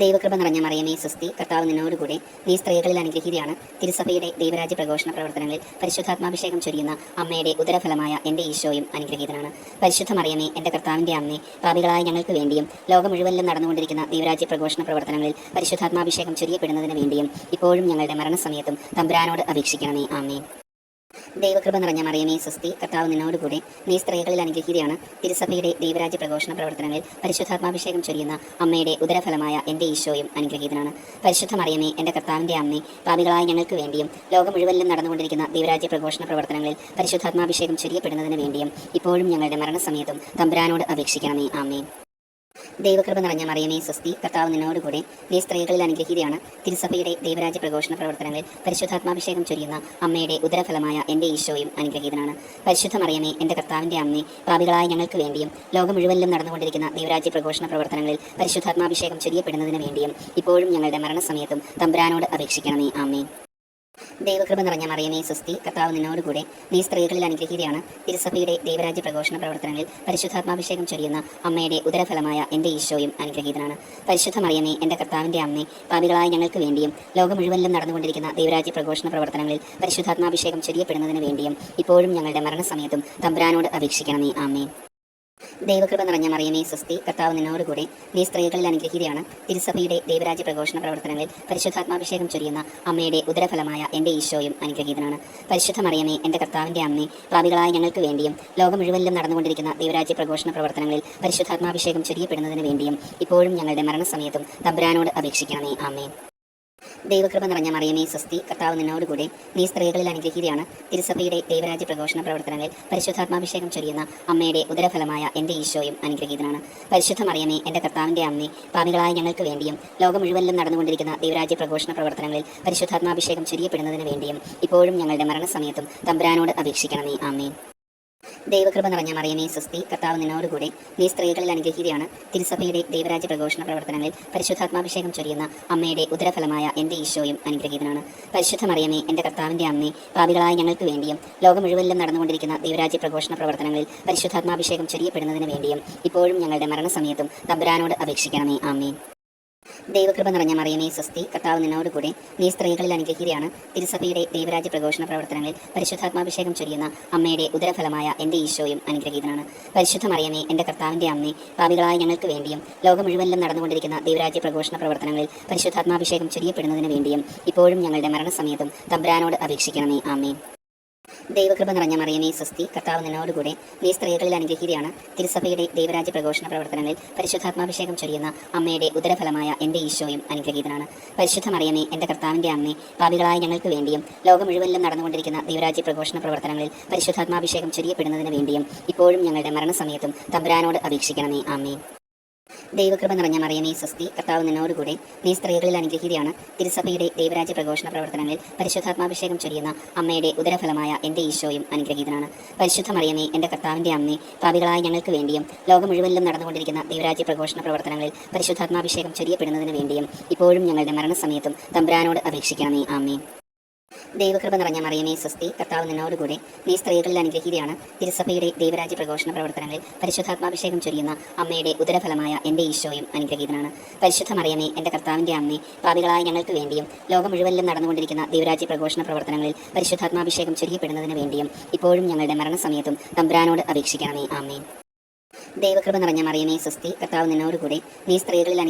ദൈവകൃപ നിറഞ്ഞ മറിയമേ സ്വസ്തി, കർത്താവ് നിന്നോടുകൂടെ, നീ സ്ത്രീകളിൽ അനുഗ്രഹീതയാണ്. തിരുസഭയുടെ ദൈവരാജ്യ പ്രഘോഷണ പ്രവർത്തനങ്ങളിൽ പരിശുദ്ധാത്മാഭിഷേകം ചൊരിയുന്ന അമ്മയുടെ ഉദരഫലമായ എൻ്റെ ഈശോയും അനുഗ്രഹീതനാണ്. പരിശുദ്ധ മറിയമേ, എൻ്റെ കർത്താവിൻ്റെ അമ്മേ, പാപികളായ ഞങ്ങൾക്ക് വേണ്ടിയും ലോകം മുഴുവനിലും നടന്നുകൊണ്ടിരിക്കുന്ന ദൈവരാജ്യ പ്രഘോഷണ പ്രവർത്തനങ്ങളിൽ പരിശുദ്ധാത്മാഭിഷേകം ചൊരിയപ്പെടുന്നതിന് വേണ്ടിയും ഇപ്പോഴും ഞങ്ങളുടെ മരണസമയത്തും തമ്പുരാനോട് അപേക്ഷിക്കണമേ. ആമേൻ. ദൈവകൃപ നിറഞ്ഞ മറിയമേ സ്വസ്തി, കർത്താവ് നിന്നോടുകൂടെ, നീ സ്ത്രീകളിൽ അനുഗ്രഹീതയാണ്. തിരുസഭയുടെ ദൈവരാജ്യ പ്രഘോഷണ പ്രവർത്തനങ്ങളിൽ പരിശുദ്ധാത്മാഭിഷേകം ചൊരിയുന്ന അമ്മയുടെ ഉദരഫലമായ എൻ്റെ ഈശോയും അനുഗ്രഹീതനാണ്. പരിശുദ്ധ മറിയമേ, എൻ്റെ കർത്താവിൻ്റെ അമ്മേ, പാപികളായ ഞങ്ങൾക്ക് വേണ്ടിയും ലോകം മുഴുവനിലും നടന്നുകൊണ്ടിരിക്കുന്ന ദൈവരാജ്യ പ്രഘോഷണ പ്രവർത്തനങ്ങളിൽ പരിശുദ്ധാത്മാഭിഷേകം ചൊരിയപ്പെടുന്നതിന് വേണ്ടിയും ഇപ്പോഴും ഞങ്ങളുടെ മരണസമയത്തും തമ്പുരാനോട് അപേക്ഷിക്കണമേ. ആമേൻ. ദൈവകൃപ നിറഞ്ഞ മറിയമേ സ്വസ്തി, കർത്താവ് നിന്നോടുകൂടെ, നീ സ്ത്രീകളിൽ അനുഗ്രഹീതയാണ്. തിരുസഭയുടെ ദൈവരാജ്യ പ്രഘോഷണ പ്രവർത്തനങ്ങളിൽ പരിശുദ്ധാത്മാഭിഷേകം ചൊരിയുന്ന അമ്മയുടെ ഉദരഫലമായ എൻ്റെ ഈശോയും അനുഗ്രഹീതനാണ്. പരിശുദ്ധ മറിയമേ, എൻ്റെ കർത്താവിൻ്റെ അമ്മേ, പാപികളായ ഞങ്ങൾക്ക് വേണ്ടിയും ലോകം മുഴുവനിലും നടന്നുകൊണ്ടിരിക്കുന്ന ദൈവരാജ്യ പ്രഘോഷണ പ്രവർത്തനങ്ങളിൽ പരിശുദ്ധാത്മാഭിഷേകം ചൊരിയപ്പെടുന്നതിന് വേണ്ടിയും ഇപ്പോഴും ഞങ്ങളുടെ മരണസമയത്തും തമ്പുരാനോട് അപേക്ഷിക്കണമേ. ആമേൻ. ദൈവകൃപ നിറഞ്ഞ മറിയമേ സ്വസ്തി, കർത്താവ് നിന്നോടുകൂടെ, നീ സ്ത്രീകളിൽ അനുഗ്രഹീതയാണ്. തിരുസഭയുടെ ദൈവരാജ്യ പ്രഘോഷണ പ്രവർത്തനങ്ങളിൽ പരിശുദ്ധാത്മാഭിഷേകം ചൊരിയുന്ന അമ്മയുടെ ഉദരഫലമായ എൻ്റെ ഈശോയും അനുഗ്രഹീതനാണ്. പരിശുദ്ധ മറിയമേ, എൻ്റെ കർത്താവിൻ്റെ അമ്മേ, പാപികളായ ഞങ്ങൾക്ക് വേണ്ടിയും ലോകം മുഴുവനിലും നടന്നുകൊണ്ടിരിക്കുന്ന ദൈവരാജ്യ പ്രഘോഷണ പ്രവർത്തനങ്ങളിൽ പരിശുദ്ധാത്മാഭിഷേകം ചൊരിയപ്പെടുന്നതിന് വേണ്ടിയും ഇപ്പോഴും ഞങ്ങളുടെ മരണസമയത്തും തമ്പുരാനോട് അപേക്ഷിക്കണമേ. ആമേൻ. ദൈവകൃപ നിറഞ്ഞ മറിയമേ സ്വസ്തി, കർത്താവ് നിന്നോടുകൂടെ, നീ സ്ത്രീകളിൽ അനുഗ്രഹീതയാണ്. തിരുസഭയുടെ ദൈവരാജ്യ പ്രഘോഷണ പ്രവർത്തനങ്ങളിൽ പരിശുദ്ധാത്മാഭിഷേകം ചൊരിയുന്ന അമ്മയുടെ ഉദരഫലമായ എൻ്റെ ഈശോയും അനുഗ്രഹീതനാണ്. പരിശുദ്ധ മറിയമേ, എൻ്റെ കർത്താവിൻ്റെ അമ്മേ, പാപികളായ ഞങ്ങൾക്ക് വേണ്ടിയും ലോകം മുഴുവനിലും നടന്നുകൊണ്ടിരിക്കുന്ന ദൈവരാജ്യ പ്രഘോഷണ പ്രവർത്തനങ്ങളിൽ പരിശുദ്ധാത്മാഭിഷേകം ചൊരിയപ്പെടുന്നതിന് വേണ്ടിയും ഇപ്പോഴും ഞങ്ങളുടെ മരണസമയത്തും തമ്പുരാനോട് അപേക്ഷിക്കണമേ. ആമേൻ. ദൈവകൃപ നിറഞ്ഞ മറിയമേ സ്വസ്തി, കർത്താവ് നിന്നോടുകൂടെ, നീ സ്ത്രീകളിൽ അനുഗ്രഹീതയാണ്. തിരുസഭയുടെ ദൈവരാജ്യ പ്രഘോഷണ പ്രവർത്തനങ്ങളിൽ പരിശുദ്ധാത്മാഭിഷേകം ചൊരിയുന്ന അമ്മയുടെ ഉദരഫലമായ എൻ്റെ ഈശോയും അനുഗ്രഹീതനാണ്. പരിശുദ്ധ മറിയമേ, എൻ്റെ കർത്താവിൻ്റെ അമ്മേ, പാപികളായ ഞങ്ങൾക്ക് വേണ്ടിയും ലോകം മുഴുവനിലും നടന്നുകൊണ്ടിരിക്കുന്ന ദൈവരാജ്യ പ്രഘോഷണ പ്രവർത്തനങ്ങളിൽ പരിശുദ്ധാത്മാഭിഷേകം ചൊരിയപ്പെടുന്നതിന് വേണ്ടിയും ഇപ്പോഴും ഞങ്ങളുടെ മരണസമയത്തും തമ്പുരാനോട് അപേക്ഷിക്കണമേ. ആമേൻ. ദൈവകൃപ നിറഞ്ഞ മറിയമേ സ്വസ്തി, കർത്താവ് നിന്നോടുകൂടെ, നീ സ്ത്രീകളിൽ അനുഗ്രഹീതയാണ്. തിരുസഭയുടെ ദൈവരാജ്യ പ്രഘോഷണ പ്രവർത്തനങ്ങളിൽ പരിശുദ്ധാത്മാഭിഷേകം ചൊരിയുന്ന അമ്മയുടെ ഉദരഫലമായ എൻ്റെ ഈശോയും അനുഗ്രഹീതനാണ്. പരിശുദ്ധ മറിയമേ, എൻ്റെ കർത്താവിൻ്റെ അമ്മേ, പാപികളായ ഞങ്ങൾക്ക് വേണ്ടിയും ലോകം മുഴുവനിലും നടന്നുകൊണ്ടിരിക്കുന്ന ദൈവരാജ്യ പ്രഘോഷണ പ്രവർത്തനങ്ങളിൽ പരിശുദ്ധാത്മാഭിഷേകം ചൊരിയപ്പെടുന്നതിന് വേണ്ടിയും ഇപ്പോഴും ഞങ്ങളുടെ മരണസമയത്തും തമ്പുരാനോട് അപേക്ഷിക്കണമേ. ആമേൻ. ദൈവകൃപ നിറഞ്ഞ മറിയമേ സ്വസ്തി, കർത്താവ് നിന്നോടുകൂടെ, നീ സ്ത്രീകളിൽ അനുഗ്രഹീതയാണ്. തിരുസഭയുടെ ദൈവരാജ്യ പ്രഘോഷണ പ്രവർത്തനങ്ങളിൽ പരിശുദ്ധാത്മാഭിഷേകം ചൊരിയുന്ന അമ്മയുടെ ഉദരഫലമായ എൻ്റെ ഈശോയും അനുഗ്രഹീതനാണ്. പരിശുദ്ധ മറിയമേ, എൻ്റെ കർത്താവിൻ്റെ അമ്മേ, പാപികളായ ഞങ്ങൾക്ക് വേണ്ടിയും ലോകം മുഴുവനിലും നടന്നുകൊണ്ടിരിക്കുന്ന ദൈവരാജ്യ പ്രഘോഷണ പ്രവർത്തനങ്ങളിൽ പരിശുദ്ധാത്മാഭിഷേകം ചൊരിയപ്പെടുന്നതിന് വേണ്ടിയും ഇപ്പോഴും ഞങ്ങളുടെ മരണസമയത്തും തമ്പുരാനോട് അപേക്ഷിക്കണമേ. ആമേൻ. ദൈവകൃപ നിറഞ്ഞ മറിയമേ സ്വസ്തി, കർത്താവ് നിന്നോടുകൂടെ, നീ സ്ത്രീകളിൽ അനുഗ്രഹീതയാണ്. തിരുസഭയുടെ ദൈവരാജ്യ പ്രഘോഷണ പ്രവർത്തനങ്ങളിൽ പരിശുദ്ധാത്മാഭിഷേകം ചൊരിയുന്ന അമ്മയുടെ ഉദരഫലമായ എൻ്റെ ഈശോയും അനുഗ്രഹീതനാണ്. പരിശുദ്ധ മറിയമേ, എൻ്റെ കർത്താവിൻ്റെ അമ്മേ, പാപികളായ ഞങ്ങൾക്ക് വേണ്ടിയും ലോകം മുഴുവനിലും നടന്നുകൊണ്ടിരിക്കുന്ന ദൈവരാജ്യ പ്രഘോഷണ പ്രവർത്തനങ്ങളിൽ പരിശുദ്ധാത്മാഭിഷേകം ചൊരിയപ്പെടുന്നതിന് വേണ്ടിയും ഇപ്പോഴും ഞങ്ങളുടെ മരണസമയത്തും തമ്പുരാനോട് അപേക്ഷിക്കണമേ. ആമേൻ. ദൈവകൃപ നിറഞ്ഞ മറിയമേ സ്വസ്തി, കർത്താവ് നിന്നോടുകൂടെ, നീ സ്ത്രീകളിൽ അനുഗ്രഹീതയാണ്. തിരുസഭയുടെ ദൈവരാജ്യ പ്രഘോഷണ പ്രവർത്തനങ്ങളിൽ പരിശുദ്ധാത്മാഭിഷേകം ചൊരിയുന്ന അമ്മയുടെ ഉദരഫലമായ എൻ്റെ ഈശോയും അനുഗ്രഹീതനാണ്. പരിശുദ്ധ മറിയമേ, എൻ്റെ കർത്താവിൻ്റെ അമ്മേ, പാപികളായ ഞങ്ങൾക്ക് വേണ്ടിയും ലോകം മുഴുവനിലും നടന്നുകൊണ്ടിരിക്കുന്ന ദൈവരാജ്യ പ്രഘോഷണ പ്രവർത്തനങ്ങളിൽ പരിശുദ്ധാത്മാഭിഷേകം ചൊരിയപ്പെടുന്നതിന് വേണ്ടിയും ഇപ്പോഴും ഞങ്ങളുടെ മരണസമയത്തും തമ്പുരാനോട് അപേക്ഷിക്കണമേ. ആമേൻ. ദൈവകൃപ നിറഞ്ഞ മറിയമേ സ്വസ്തി, കർത്താവ് നിന്നോടുകൂടെ, നീ സ്ത്രീകളിൽ അനുഗ്രഹീതയാണ്. തിരുസഭയുടെ ദൈവരാജ്യ പ്രഘോഷണ പ്രവർത്തനങ്ങളിൽ പരിശുദ്ധാത്മാഭിഷേകം ചൊരിയുന്ന അമ്മയുടെ ഉദരഫലമായ എൻ്റെ ഈശോയും അനുഗ്രഹീതനാണ്. പരിശുദ്ധ മറിയമേ, എൻ്റെ കർത്താവിൻ്റെ അമ്മേ, പാപികളായ ഞങ്ങൾക്ക് വേണ്ടിയും ലോകം മുഴുവനിലും നടന്നുകൊണ്ടിരിക്കുന്ന ദൈവരാജ്യ പ്രഘോഷണ പ്രവർത്തനങ്ങളിൽ പരിശുദ്ധാത്മാഭിഷേകം ചൊരിയപ്പെടുന്നതിന് വേണ്ടിയും ഇപ്പോഴും ഞങ്ങളുടെ മരണസമയത്തും തമ്പുരാനോട് അപേക്ഷിക്കണമേ. ആമേൻ. ദൈവകൃപ നിറഞ്ഞ മറിയമേ സ്വസ്തി, കർത്താവ് നിന്നോടുകൂടെ, നീ സ്ത്രീകളിൽ അനുഗ്രഹീതയാണ്. തിരുസഭയുടെ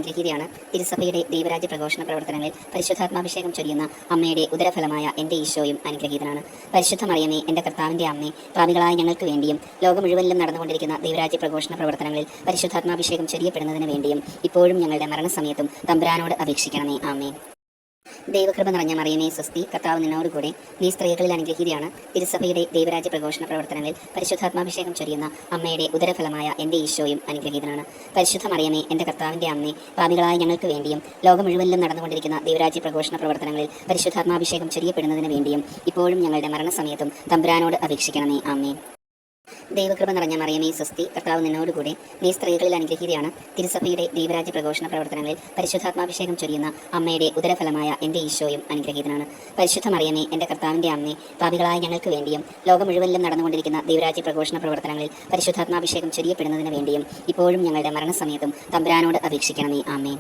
ദൈവരാജ്യ പ്രഘോഷണ പ്രവർത്തനങ്ങളിൽ പരിശുദ്ധാത്മാഭിഷേകം ചൊരിയുന്ന അമ്മയുടെ ഉദരഫലമായ എൻ്റെ ഈശോയും അനുഗ്രഹീതനാണ്. പരിശുദ്ധ മറിയമേ, എൻ്റെ കർത്താവിൻ്റെ അമ്മേ, പാപികളായ ഞങ്ങൾക്ക് വേണ്ടിയും ലോകം മുഴുവനിലും നടന്നുകൊണ്ടിരിക്കുന്ന ദൈവരാജ്യ പ്രഘോഷണ പ്രവർത്തനങ്ങളിൽ പരിശുദ്ധാത്മാഭിഷേകം ചൊരിയപ്പെടുന്നതിന് വേണ്ടിയും ഇപ്പോഴും ഞങ്ങളുടെ മരണസമയത്തും തമ്പുരാനോട് അപേക്ഷിക്കണമേ. ആമേൻ. ദൈവകൃപ നിറഞ്ഞ മറിയമേ സ്വസ്തി, കർത്താവ് നിന്നോടുകൂടെ, നീ സ്ത്രീകളിൽ അനുഗ്രഹീതയാണ്. തിരുസഭയുടെ ദൈവരാജ്യ പ്രഘോഷണ പ്രവർത്തനങ്ങളിൽ പരിശുദ്ധാത്മാഭിഷേകം ചൊരിയുന്ന അമ്മയുടെ ഉദരഫലമായ എൻ്റെ ഈശോയും അനുഗ്രഹീതനാണ്. പരിശുദ്ധ മറിയമേ, എൻ്റെ കർത്താവിൻ്റെ അമ്മേ, പാപികളായ ഞങ്ങൾക്ക് വേണ്ടിയും ലോകം മുഴുവനിലും നടന്നുകൊണ്ടിരിക്കുന്ന ദൈവരാജ്യ പ്രഘോഷണ പ്രവർത്തനങ്ങളിൽ പരിശുദ്ധാത്മാഭിഷേകം ചൊരിയപ്പെടുന്നതിന് വേണ്ടിയും ഇപ്പോഴും ഞങ്ങളുടെ മരണസമയത്തും തമ്പുരാനോട് അപേക്ഷിക്കണമേ. ആമേൻ. ദൈവകൃപ നിറഞ്ഞ മറിയമേ സ്വസ്തി, കർത്താവ് നിന്നോടുകൂടെ, നീ സ്ത്രീകളിൽ അനുഗ്രഹീതയാണ്. തിരുസഭയുടെ ദൈവരാജ്യ പ്രഘോഷണ പ്രവർത്തനങ്ങളിൽ പരിശുദ്ധാത്മാഭിഷേകം ചൊരിയുന്ന അമ്മയുടെ ഉദരഫലമായ എൻ്റെ ഈശോയും അനുഗ്രഹീതനാണ്. പരിശുദ്ധ മറിയമേ, എൻ്റെ കർത്താവിൻ്റെ അമ്മേ, പാപികളായ ഞങ്ങൾക്ക് വേണ്ടിയും ലോകം മുഴുവനിലും നടന്നുകൊണ്ടിരിക്കുന്ന ദൈവരാജ്യ പ്രഘോഷണ പ്രവർത്തനങ്ങളിൽ പരിശുദ്ധാത്മാഭിഷേകം ചൊരിയപ്പെടുന്നതിന് വേണ്ടിയും ഇപ്പോഴും ഞങ്ങളുടെ മരണസമയത്തും തമ്പുരാനോട് അപേക്ഷിക്കണമേ. ആമേൻ.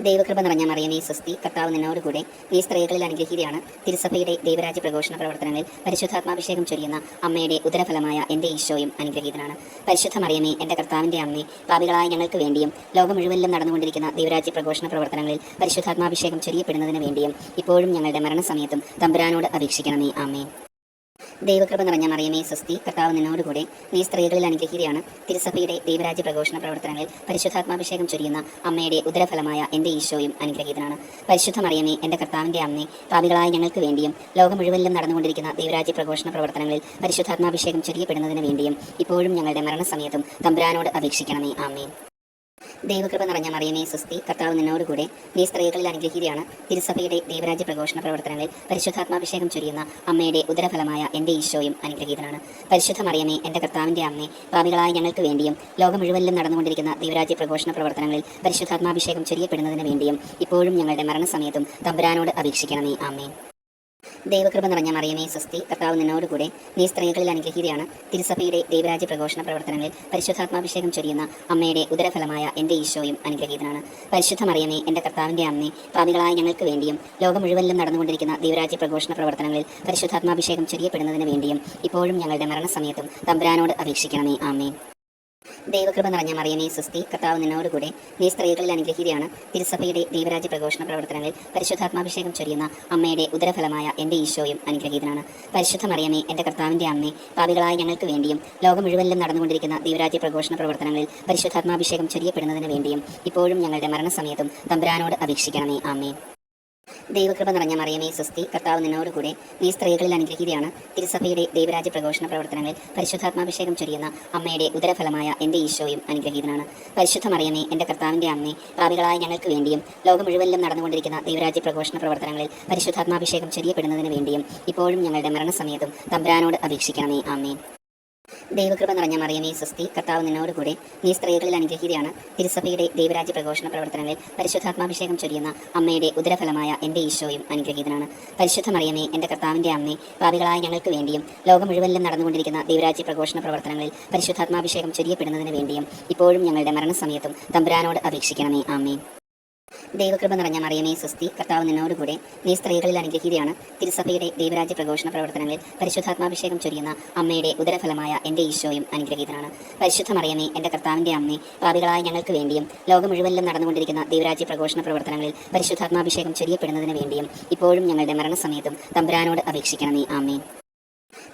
ദൈവകൃപ നിറഞ്ഞ മറിയമേ സ്വസ്തി, കർത്താവ് നിന്നോടുകൂടെ നീ സ്ത്രീകളിൽ അനുഗ്രഹീതയാണ്. തിരുസഭയുടെ ദൈവരാജ്യ പ്രഘോഷണ പ്രവർത്തനങ്ങളിൽ പരിശുദ്ധാത്മാഭിഷേകം ചൊരിയുന്ന അമ്മയുടെ ഉദരഫലമായ എൻ്റെ ഈശോയും അനുഗ്രഹീതനാണ്. പരിശുദ്ധ മറിയമേ, എൻ്റെ കർത്താവിൻ്റെ അമ്മേ, പാപികളായ ഞങ്ങൾക്ക് വേണ്ടിയും ലോകം മുഴുവനിലും നടന്നുകൊണ്ടിരിക്കുന്ന ദൈവരാജ്യ പ്രഘോഷണ പ്രവർത്തനങ്ങളിൽ പരിശുദ്ധാത്മാഭിഷേകം ചൊരിയപ്പെടുന്നതിന് വേണ്ടിയും ഇപ്പോഴും ഞങ്ങളുടെ മരണസമയത്തും തമ്പുരാനോട് അപേക്ഷിക്കണമേ. ആമേൻ. ദൈവകൃപ നിറഞ്ഞ മറിയമേ സ്വസ്തി, കർത്താവ് നിന്നോടുകൂടെ നീ സ്ത്രീകളിൽ അനുഗ്രഹീതയാണ്. തിരുസഭയുടെ ദൈവരാജ്യ പ്രഘോഷണ പ്രവർത്തനങ്ങളിൽ പരിശുദ്ധാത്മാഭിഷേകം ചൊരിയുന്ന അമ്മയുടെ ഉദരഫലമായ എൻ്റെ ഈശോയും അനുഗ്രഹീതനാണ്. പരിശുദ്ധ മറിയമേ, എൻ്റെ കർത്താവിൻ്റെ അമ്മേ, പാപികളായ ഞങ്ങൾക്ക് വേണ്ടിയും ലോകം മുഴുവനിലും നടന്നുകൊണ്ടിരിക്കുന്ന ദൈവരാജ്യ പ്രഘോഷണ പ്രവർത്തനങ്ങളിൽ പരിശുദ്ധാത്മാഭിഷേകം ചൊരിയപ്പെടുന്നതിന് വേണ്ടിയും ഇപ്പോഴും ഞങ്ങളുടെ മരണസമയത്തും തമ്പുരാനോട് അപേക്ഷിക്കണമേ. ആമേൻ. ദൈവകൃപ നിറഞ്ഞ മറിയമേ സ്വസ്തി, കർത്താവ് നിന്നോടുകൂടെ നീ സ്ത്രീകളിൽ അനുഗ്രഹീതയാണ്. തിരുസഭയുടെ ദൈവരാജ്യ പ്രഘോഷണ പ്രവർത്തനങ്ങളിൽ പരിശുദ്ധാത്മാഭിഷേകം ചൊരിയുന്ന അമ്മയുടെ ഉദരഫലമായ എൻ്റെ ഈശോയും അനുഗ്രഹീതനാണ്. പരിശുദ്ധ മറിയമേ, എൻ്റെ കർത്താവിൻ്റെ അമ്മേ, പാപികളായ ഞങ്ങൾക്ക് വേണ്ടിയും ലോകം മുഴുവനിലും നടന്നുകൊണ്ടിരിക്കുന്ന ദൈവരാജ്യ പ്രഘോഷണ പ്രവർത്തനങ്ങളിൽ പരിശുദ്ധാത്മാഭിഷേകം ചൊരിയപ്പെടുന്നതിന് വേണ്ടിയും ഇപ്പോഴും ഞങ്ങളുടെ മരണസമയത്തും തമ്പുരാനോട് അപേക്ഷിക്കണമേ. ആമേൻ. ദൈവകൃപ നിറഞ്ഞ മറിയമേ സ്വസ്തി, കർത്താവ് നിന്നോടുകൂടെ നീ സ്ത്രീകളിൽ അനുഗ്രഹീതയാണ്. തിരുസഭയുടെ ദൈവരാജ്യ പ്രഘോഷണ പ്രവർത്തനങ്ങളിൽ പരിശുദ്ധാത്മാഭിഷേകം ചൊരിയുന്ന അമ്മയുടെ ഉദരഫലമായ എൻ്റെ ഈശോയും അനുഗ്രഹീതനാണ്. പരിശുദ്ധ മറിയമേ, എൻ്റെ കർത്താവിൻ്റെ അമ്മേ, പാപികളായ ഞങ്ങൾക്ക് വേണ്ടിയും ലോകം മുഴുവനിലും നടന്നുകൊണ്ടിരിക്കുന്ന ദൈവരാജ്യ പ്രഘോഷണ പ്രവർത്തനങ്ങളിൽ പരിശുദ്ധാത്മാഭിഷേകം ചൊരിയപ്പെടുന്നതിന് വേണ്ടിയും ഇപ്പോഴും ഞങ്ങളുടെ മരണസമയത്തും തമ്പുരാനോട് അപേക്ഷിക്കണമേ. ആമേൻ. ദൈവകൃപ നിറഞ്ഞ മറിയമേ സ്വസ്തി, കർത്താവ് നിന്നോടുകൂടെ നീ സ്ത്രീകളിൽ അനുഗ്രഹീതയാണ്. തിരുസഭയുടെ ദൈവരാജ്യ പ്രഘോഷണ പ്രവർത്തനങ്ങളിൽ പരിശുദ്ധാത്മാഭിഷേകം ചൊരിയുന്ന അമ്മയുടെ ഉദരഫലമായ എൻ്റെ ഈശോയും അനുഗ്രഹീതനാണ്. പരിശുദ്ധ മറിയമേ, എൻ്റെ കർത്താവിൻ്റെ അമ്മേ, പാപികളായ ഞങ്ങൾക്ക് വേണ്ടിയും ലോകം മുഴുവനിലും നടന്നുകൊണ്ടിരിക്കുന്ന ദൈവരാജ്യ പ്രഘോഷണ പ്രവർത്തനങ്ങളിൽ പരിശുദ്ധാത്മാഭിഷേകം ചൊരിയപ്പെടുന്നതിന് വേണ്ടിയും ഇപ്പോഴും ഞങ്ങളുടെ മരണസമയത്തും തമ്പുരാനോട് അപേക്ഷിക്കണമേ. ആമേൻ. ദൈവകൃപ നിറഞ്ഞ മറിയമേ സ്വസ്തി, കർത്താവ് നിന്നോടുകൂടെ നീ സ്ത്രീകളിൽ അനുഗ്രഹീതയാണ്. തിരുസഭയുടെ ദൈവരാജ്യ പ്രഘോഷണ പ്രവർത്തനങ്ങളിൽ പരിശുദ്ധാത്മാഭിഷേകം ചൊരിയുന്ന അമ്മയുടെ ഉദരഫലമായ എൻ്റെ ഈശോയും അനുഗ്രഹീതനാണ്. പരിശുദ്ധ മറിയമേ, എൻ്റെ കർത്താവിൻ്റെ അമ്മേ, പാപികളായ ഞങ്ങൾക്ക് വേണ്ടിയും ലോകം മുഴുവനിലും നടന്നുകൊണ്ടിരിക്കുന്ന ദൈവരാജ്യ പ്രഘോഷണ പ്രവർത്തനങ്ങളിൽ പരിശുദ്ധാത്മാഭിഷേകം ചൊരിയപ്പെടുന്നതിന് വേണ്ടിയും ഇപ്പോഴും ഞങ്ങളുടെ മരണസമയത്തും തമ്പുരാനോട് അപേക്ഷിക്കണമേ. ആമേൻ. ദൈവകൃപ നിറഞ്ഞ മറിയമേ സ്വസ്തി, കർത്താവ് നിന്നോടുകൂടെ നീ സ്ത്രീകളിൽ അനുഗ്രഹീതയാണ്. തിരുസഭയുടെ ദൈവരാജ്യ പ്രഘോഷണ പ്രവർത്തനങ്ങളിൽ പരിശുദ്ധാത്മാഭിഷേകം ചൊരിയുന്ന അമ്മയുടെ ഉദരഫലമായ എൻ്റെ ഈശോയും അനുഗ്രഹീതനാണ്. പരിശുദ്ധ മറിയമേ, എൻ്റെ കർത്താവിൻ്റെ അമ്മേ, പാപികളായ ഞങ്ങൾക്ക് വേണ്ടിയും ലോകം മുഴുവനിലും നടന്നുകൊണ്ടിരിക്കുന്ന ദൈവരാജ്യ പ്രഘോഷണ പ്രവർത്തനങ്ങളിൽ പരിശുദ്ധാത്മാഭിഷേകം ചൊരിയപ്പെടുന്നതിന് വേണ്ടിയും ഇപ്പോഴും ഞങ്ങളുടെ മരണസമയത്തും തമ്പുരാനോട് അപേക്ഷിക്കണമേ. ആമേൻ. ദൈവകൃപ നിറഞ്ഞ മറിയമേ സ്വസ്തി, കർത്താവ് നിന്നോടുകൂടെ നീ സ്ത്രീകളിൽ അനുഗ്രഹീതയാണ്. തിരുസഭയുടെ ദൈവരാജ്യ പ്രഘോഷണ പ്രവർത്തനങ്ങളിൽ പരിശുദ്ധാത്മാഭിഷേകം ചൊരിയുന്ന അമ്മയുടെ ഉദരഫലമായ എൻ്റെ ഈശോയും അനുഗ്രഹീതനാണ്. പരിശുദ്ധ മറിയമേ, എൻ്റെ കർത്താവിൻ്റെ അമ്മേ, പാപികളായ ഞങ്ങൾക്ക് വേണ്ടിയും ലോകം മുഴുവനിലും നടന്നുകൊണ്ടിരിക്കുന്ന ദൈവരാജ്യ പ്രഘോഷണ പ്രവർത്തനങ്ങളിൽ പരിശുദ്ധാത്മാഭിഷേകം ചൊരിയപ്പെടുന്നതിന് വേണ്ടിയും ഇപ്പോഴും ഞങ്ങളുടെ മരണസമയത്തും തമ്പുരാനോട് അപേക്ഷിക്കണമേ. ആമേൻ.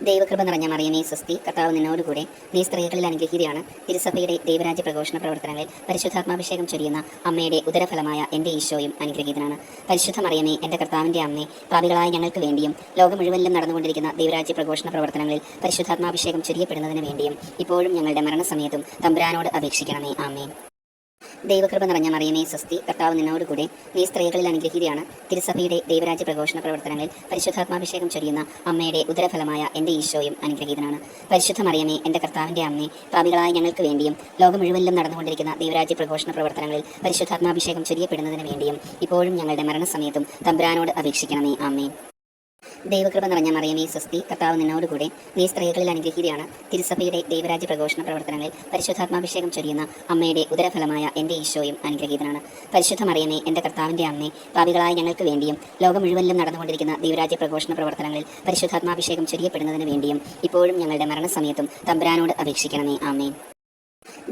ദൈവകൃപ നിറഞ്ഞ മറിയമേ സ്വസ്തി, കർത്താവ് നിന്നോടുകൂടെ നീ സ്ത്രീകളിൽ അനുഗ്രഹീതയാണ്. തിരുസഭയുടെ ദൈവരാജ്യ പ്രഘോഷണ പ്രവർത്തനങ്ങളിൽ പരിശുദ്ധാത്മാഭിഷേകം ചൊരിയുന്ന അമ്മയുടെ ഉദരഫലമായ എൻ്റെ ഈശോയും അനുഗ്രഹീതനാണ്. പരിശുദ്ധ മറിയമേ, എൻ്റെ കർത്താവിൻ്റെ അമ്മേ, പാപികളായ ഞങ്ങൾക്ക് വേണ്ടിയും ലോകം മുഴുവനിലും നടന്നുകൊണ്ടിരിക്കുന്ന ദൈവരാജ്യ പ്രഘോഷണ പ്രവർത്തനങ്ങളിൽ പരിശുദ്ധാത്മാഭിഷേകം ചൊരിയപ്പെടുന്നതിന് വേണ്ടിയും ഇപ്പോഴും ഞങ്ങളുടെ മരണസമയത്തും തമ്പുരാനോട് അപേക്ഷിക്കണമേ. ആമേൻ. ദൈവകൃപ നിറഞ്ഞ മറിയമേ സ്വസ്തി, കർത്താവ് നിന്നോടുകൂടെ നീ സ്ത്രീകളിൽ അനുഗ്രഹീതയാണ്. തിരുസഭയുടെ ദൈവരാജ്യ പ്രഘോഷണ പ്രവർത്തനങ്ങളിൽ പരിശുദ്ധാത്മാഭിഷേകം ചൊരിയുന്ന അമ്മയുടെ ഉദരഫലമായ എൻ്റെ ഈശോയും അനുഗ്രഹീതനാണ്. പരിശുദ്ധ മറിയമേ, എൻ്റെ കർത്താവിൻ്റെ അമ്മേ, പാപികളായ ഞങ്ങൾക്ക് വേണ്ടിയും ലോകം മുഴുവനിലും നടന്നുകൊണ്ടിരിക്കുന്ന ദൈവരാജ്യ പ്രഘോഷണ പ്രവർത്തനങ്ങളിൽ പരിശുദ്ധാത്മാഭിഷേകം ചൊരിയപ്പെടുന്നതിന് വേണ്ടിയും ഇപ്പോഴും ഞങ്ങളുടെ മരണസമയത്തും തമ്പുരാനോട് അപേക്ഷിക്കണമേ. ആമേൻ. ദൈവകൃപ നിറഞ്ഞ മറിയമേ സ്വസ്തി, കർത്താവ് നിന്നോടുകൂടെ നീ സ്ത്രീകളിൽ അനുഗ്രഹീതയാണ്. തിരുസഭയുടെ ദൈവരാജ്യ പ്രഘോഷണ പ്രവർത്തനങ്ങളിൽ പരിശുദ്ധാത്മാഭിഷേകം ചൊരിയുന്ന അമ്മയുടെ ഉദരഫലമായ എൻ്റെ ഈശോയും അനുഗ്രഹീതനാണ്. പരിശുദ്ധ മറിയമേ, എൻ്റെ കർത്താവിൻ്റെ അമ്മേ, പാപികളായ ഞങ്ങൾക്ക് വേണ്ടിയും ലോകം മുഴുവനിലും നടന്നുകൊണ്ടിരിക്കുന്ന ദൈവരാജ്യ പ്രഘോഷണ പ്രവർത്തനങ്ങളിൽ പരിശുദ്ധാത്മാഭിഷേകം ചൊരിയപ്പെടുന്നതിന് വേണ്ടിയും ഇപ്പോഴും ഞങ്ങളുടെ മരണസമയത്തും തമ്പുരാനോട് അപേക്ഷിക്കണമേ. ആമേൻ.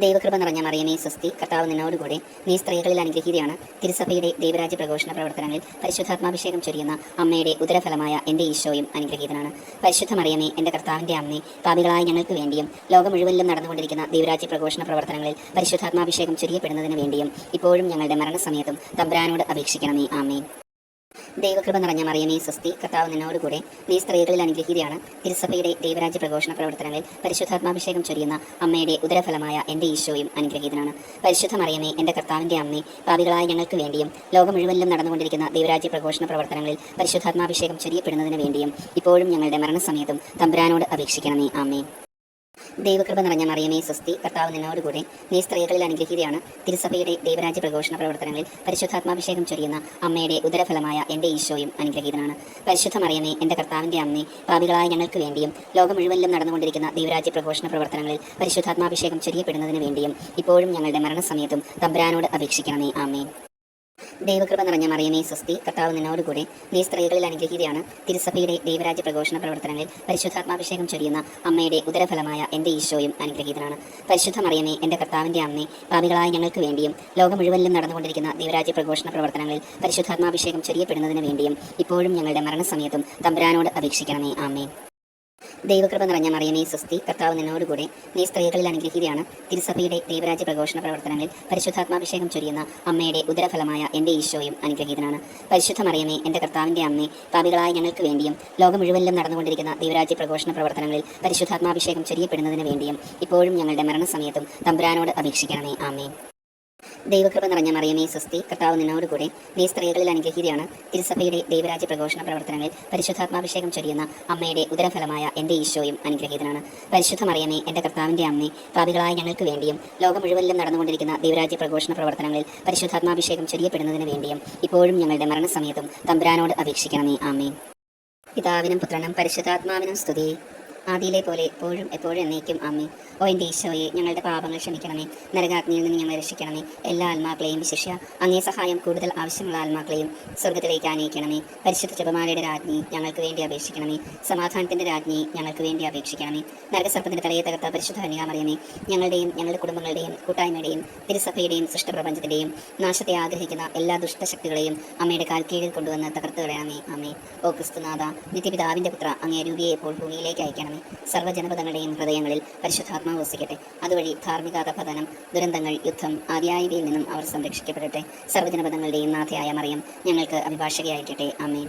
ദൈവകൃപ നിറഞ്ഞ മറിയമേ സ്വസ്തി, കർത്താവ് നിന്നോടുകൂടെ നീ സ്ത്രീകളിൽ അനുഗ്രഹീതയാണ്. തിരുസഭയുടെ ദൈവരാജ്യ പ്രഘോഷണ പ്രവർത്തനങ്ങളിൽ പരിശുദ്ധാത്മാഭിഷേകം ചൊരിയുന്ന അമ്മയുടെ ഉദരഫലമായ എൻ്റെ ഈശോയും അനുഗ്രഹീതനാണ്. പരിശുദ്ധ മറിയമേ, എൻ്റെ കർത്താവിൻ്റെ അമ്മേ, പാപികളായ ഞങ്ങൾക്ക് വേണ്ടിയും ലോകം മുഴുവനിലും നടന്നുകൊണ്ടിരിക്കുന്ന ദൈവരാജ്യ പ്രഘോഷണ പ്രവർത്തനങ്ങളിൽ പരിശുദ്ധാത്മാഭിഷേകം ചൊരിയപ്പെടുന്നതിന് വേണ്ടിയും ഇപ്പോഴും ഞങ്ങളുടെ മരണസമയത്തും തമ്പുരാനോട് അപേക്ഷിക്കണമേ. ആമേൻ. ദൈവകൃപ നിറഞ്ഞ മറിയമേ സ്വസ്തി, കർത്താവ് നിന്നോടുകൂടെ നീ സ്ത്രീകളിൽ അനുഗ്രഹീതയാണ്. തിരുസഭയുടെ ദൈവരാജ്യ പ്രഘോഷണ പ്രവർത്തനങ്ങളിൽ പരിശുദ്ധാത്മാഭിഷേകം ചൊരിയുന്ന അമ്മയുടെ ഉദരഫലമായ എൻ്റെ ഈശോയും അനുഗ്രഹീതനാണ്. പരിശുദ്ധ മറിയമേ, എൻ്റെ കർത്താവിൻ്റെ അമ്മേ, പാപികളായ ഞങ്ങൾക്ക് വേണ്ടിയും ലോകം മുഴുവനിലും നടന്നുകൊണ്ടിരിക്കുന്ന ദൈവരാജ്യ പ്രഘോഷണ പ്രവർത്തനങ്ങളിൽ പരിശുദ്ധാത്മാഭിഷേകം ചൊരിയപ്പെടുന്നതിന് വേണ്ടിയും ഇപ്പോഴും ഞങ്ങളുടെ മരണസമയത്തും തമ്പുരാനോട് അപേക്ഷിക്കണമേ. ആമേൻ. ദൈവകൃപ നിറഞ്ഞ മറിയമേ സ്വസ്തി, കർത്താവ് നിന്നോടുകൂടെ നീ സ്ത്രീകളിൽ അനുഗ്രഹീതയാണ്. തിരുസഭയുടെ ദൈവരാജ്യ പ്രഘോഷണ പ്രവർത്തനങ്ങളിൽ പരിശുദ്ധാത്മാഭിഷേകം ചൊരിയുന്ന അമ്മയുടെ ഉദരഫലമായ എൻ്റെ ഈശോയും അനുഗ്രഹീതനാണ്. പരിശുദ്ധ മറിയമേ, എൻ്റെ കർത്താവിൻ്റെ അമ്മേ, പാപികളായ ഞങ്ങൾക്ക് വേണ്ടിയും ലോകം മുഴുവനിലും നടന്നുകൊണ്ടിരിക്കുന്ന ദൈവരാജ്യ പ്രഘോഷണ പ്രവർത്തനങ്ങളിൽ പരിശുദ്ധാത്മാഭിഷേകം ചൊരിയപ്പെടുന്നതിന് വേണ്ടിയും ഇപ്പോഴും ഞങ്ങളുടെ മരണസമയത്തും തമ്പുരാനോട് അപേക്ഷിക്കണമേ. ആമേൻ. ദൈവകൃപ നിറഞ്ഞ മറിയമേ സ്വസ്തി, കർത്താവ് നിന്നോടുകൂടെ നീ സ്ത്രീകളിൽ അനുഗ്രഹീതയാണ്. തിരുസഭയുടെ ദൈവരാജ്യ പ്രഘോഷണ പ്രവർത്തനങ്ങളിൽ പരിശുദ്ധാത്മാഭിഷേകം ചൊരിയുന്ന അമ്മയുടെ ഉദരഫലമായ എൻ്റെ ഈശോയും അനുഗ്രഹീതനാണ്. പരിശുദ്ധ മറിയമേ, എൻ്റെ കർത്താവിൻ്റെ അമ്മേ, പാപികളായ ഞങ്ങൾക്ക് വേണ്ടിയും ലോകം മുഴുവനിലും നടന്നുകൊണ്ടിരിക്കുന്ന ദൈവരാജ്യ പ്രഘോഷണ പ്രവർത്തനങ്ങളിൽ പരിശുദ്ധാത്മാഭിഷേകം ചൊരിയപ്പെടുന്നതിന് വേണ്ടിയും ഇപ്പോഴും ഞങ്ങളുടെ മരണസമയത്തും തമ്പുരാനോട് അപേക്ഷിക്കണമേ. ആമേൻ. ദൈവകൃപ നിറഞ്ഞ മറിയമേ സ്വസ്തി, കർത്താവ് നിന്നോടുകൂടെ നീ സ്ത്രീകളിൽ അനുഗ്രഹീതയാണ്. തിരുസഭയുടെ ദൈവരാജ്യ പ്രഘോഷണ പ്രവർത്തനങ്ങളിൽ പരിശുദ്ധാത്മാഭിഷേകം ചൊരിയുന്ന അമ്മയുടെ ഉദരഫലമായ എൻ്റെ ഈശോയും അനുഗ്രഹീതനാണ്. പരിശുദ്ധ മറിയമേ, എൻ്റെ കർത്താവിൻ്റെ അമ്മേ, പാപികളായ ഞങ്ങൾക്ക് വേണ്ടിയും ലോകം മുഴുവനിലും നടന്നുകൊണ്ടിരിക്കുന്ന ദൈവരാജ്യ പ്രഘോഷണ പ്രവർത്തനങ്ങളിൽ പരിശുദ്ധാത്മാഭിഷേകം ചൊരിയപ്പെടുന്നതിന് വേണ്ടിയും ഇപ്പോഴും ഞങ്ങളുടെ മരണസമയത്തും തമ്പുരാനോട് അപേക്ഷിക്കണമേ. ആമേൻ. ദൈവകൃപ നിറഞ്ഞ മറിയമേ സ്വസ്തി, കർത്താവ് നിന്നോടുകൂടെ നീ സ്ത്രീകളിൽ അനുഗ്രഹീതയാണ്. തിരുസഭയുടെ ദൈവരാജ്യ പ്രഘോഷണ പ്രവർത്തനങ്ങളിൽ പരിശുദ്ധാത്മാഭിഷേകം ചൊരിയുന്ന അമ്മയുടെ ഉദരഫലമായ എൻ്റെ ഈശോയും അനുഗ്രഹീതനാണ്. പരിശുദ്ധ മറിയമേ, എൻ്റെ കർത്താവിൻ്റെ അമ്മേ, പാപികളായ ഞങ്ങൾക്ക് വേണ്ടിയും ലോകം മുഴുവനിലും നടന്നുകൊണ്ടിരിക്കുന്ന ദൈവരാജ്യ പ്രഘോഷണ പ്രവർത്തനങ്ങളിൽ പരിശുദ്ധാത്മാഭിഷേകം ചൊരിയപ്പെടുന്നതിന് വേണ്ടിയും ഇപ്പോഴും ഞങ്ങളുടെ മരണസമയത്തും തമ്പുരാനോട് അപേക്ഷിക്കണമേ. ആമേൻ. പിതാവിനും പുത്രനും പരിശുദ്ധാത്മാവിനും സ്തുതി, ആദിയിലെ പോലെ എപ്പോഴും എപ്പോഴും എന്നേക്കും. ആമേൻ. ഓ എൻ്റെ ഈശോയെ, ഞങ്ങളുടെ പാപങ്ങൾ ക്ഷമിക്കണമേ, നരകാഗ്നിയിൽ നിന്ന് ഞങ്ങളെ രക്ഷിക്കണമേ. എല്ലാ ആത്മാക്കളെയും വിശിഷ്യ അങ്ങേ സഹായം കൂടുതൽ ആവശ്യമുള്ള ആത്മാക്കളെയും സ്വർഗ്ഗത്തിലേക്ക് ആനയിക്കണമേ. പരിശുദ്ധ ജപമാലയുടെ രാജ്ഞി ഞങ്ങൾക്ക് വേണ്ടി അപേക്ഷിക്കണമേ. സമാധാനത്തിൻ്റെ രാജ്ഞി ഞങ്ങൾക്ക് വേണ്ടി അപേക്ഷിക്കണമേ. നരകസർപ്പത്തിൻ്റെ തലയെ തകർത്ത പരിശുദ്ധ കന്യകാമറിയമേ, ഞങ്ങളുടെയും ഞങ്ങളുടെ കുടുംബങ്ങളുടെയും കൂട്ടായ്മയുടെയും തിരുസഭയുടെയും സൃഷ്ടപ്രപഞ്ചത്തിൻ്റെയും നാശത്തെ ആഗ്രഹിക്കുന്ന എല്ലാ ദുഷ്ടശക്തികളെയും അമ്മയുടെ കാൽ കീഴിൽ കൊണ്ടുവന്ന് തകർത്ത് കളയണമേ. ആമേ. ഓ ക്രിസ്തുനാഥ, നിത്യപിതാവിൻ്റെ പുത്ര, അങ്ങേ രൂപിയെ ഇപ്പോൾ ഭൂമിയിലേക്ക് അയക്കണമേ. സർവ്വജനപദങ്ങളുടെയും ഹൃദയങ്ങളിൽ പരിശുദ്ധാത്മാവ് വസിക്കട്ടെ. അതുവഴി ധാർമ്മികാധപതനം, ദുരന്തങ്ങൾ, യുദ്ധം ആദ്യായവയിൽ നിന്നും അവർ സംരക്ഷിക്കപ്പെടട്ടെ. സർവ്വജനപദങ്ങളുടെയും നാഥയായ മറിയം ഞങ്ങൾക്ക് അഭിഭാഷകയായിരിക്കട്ടെ. ആമേൻ.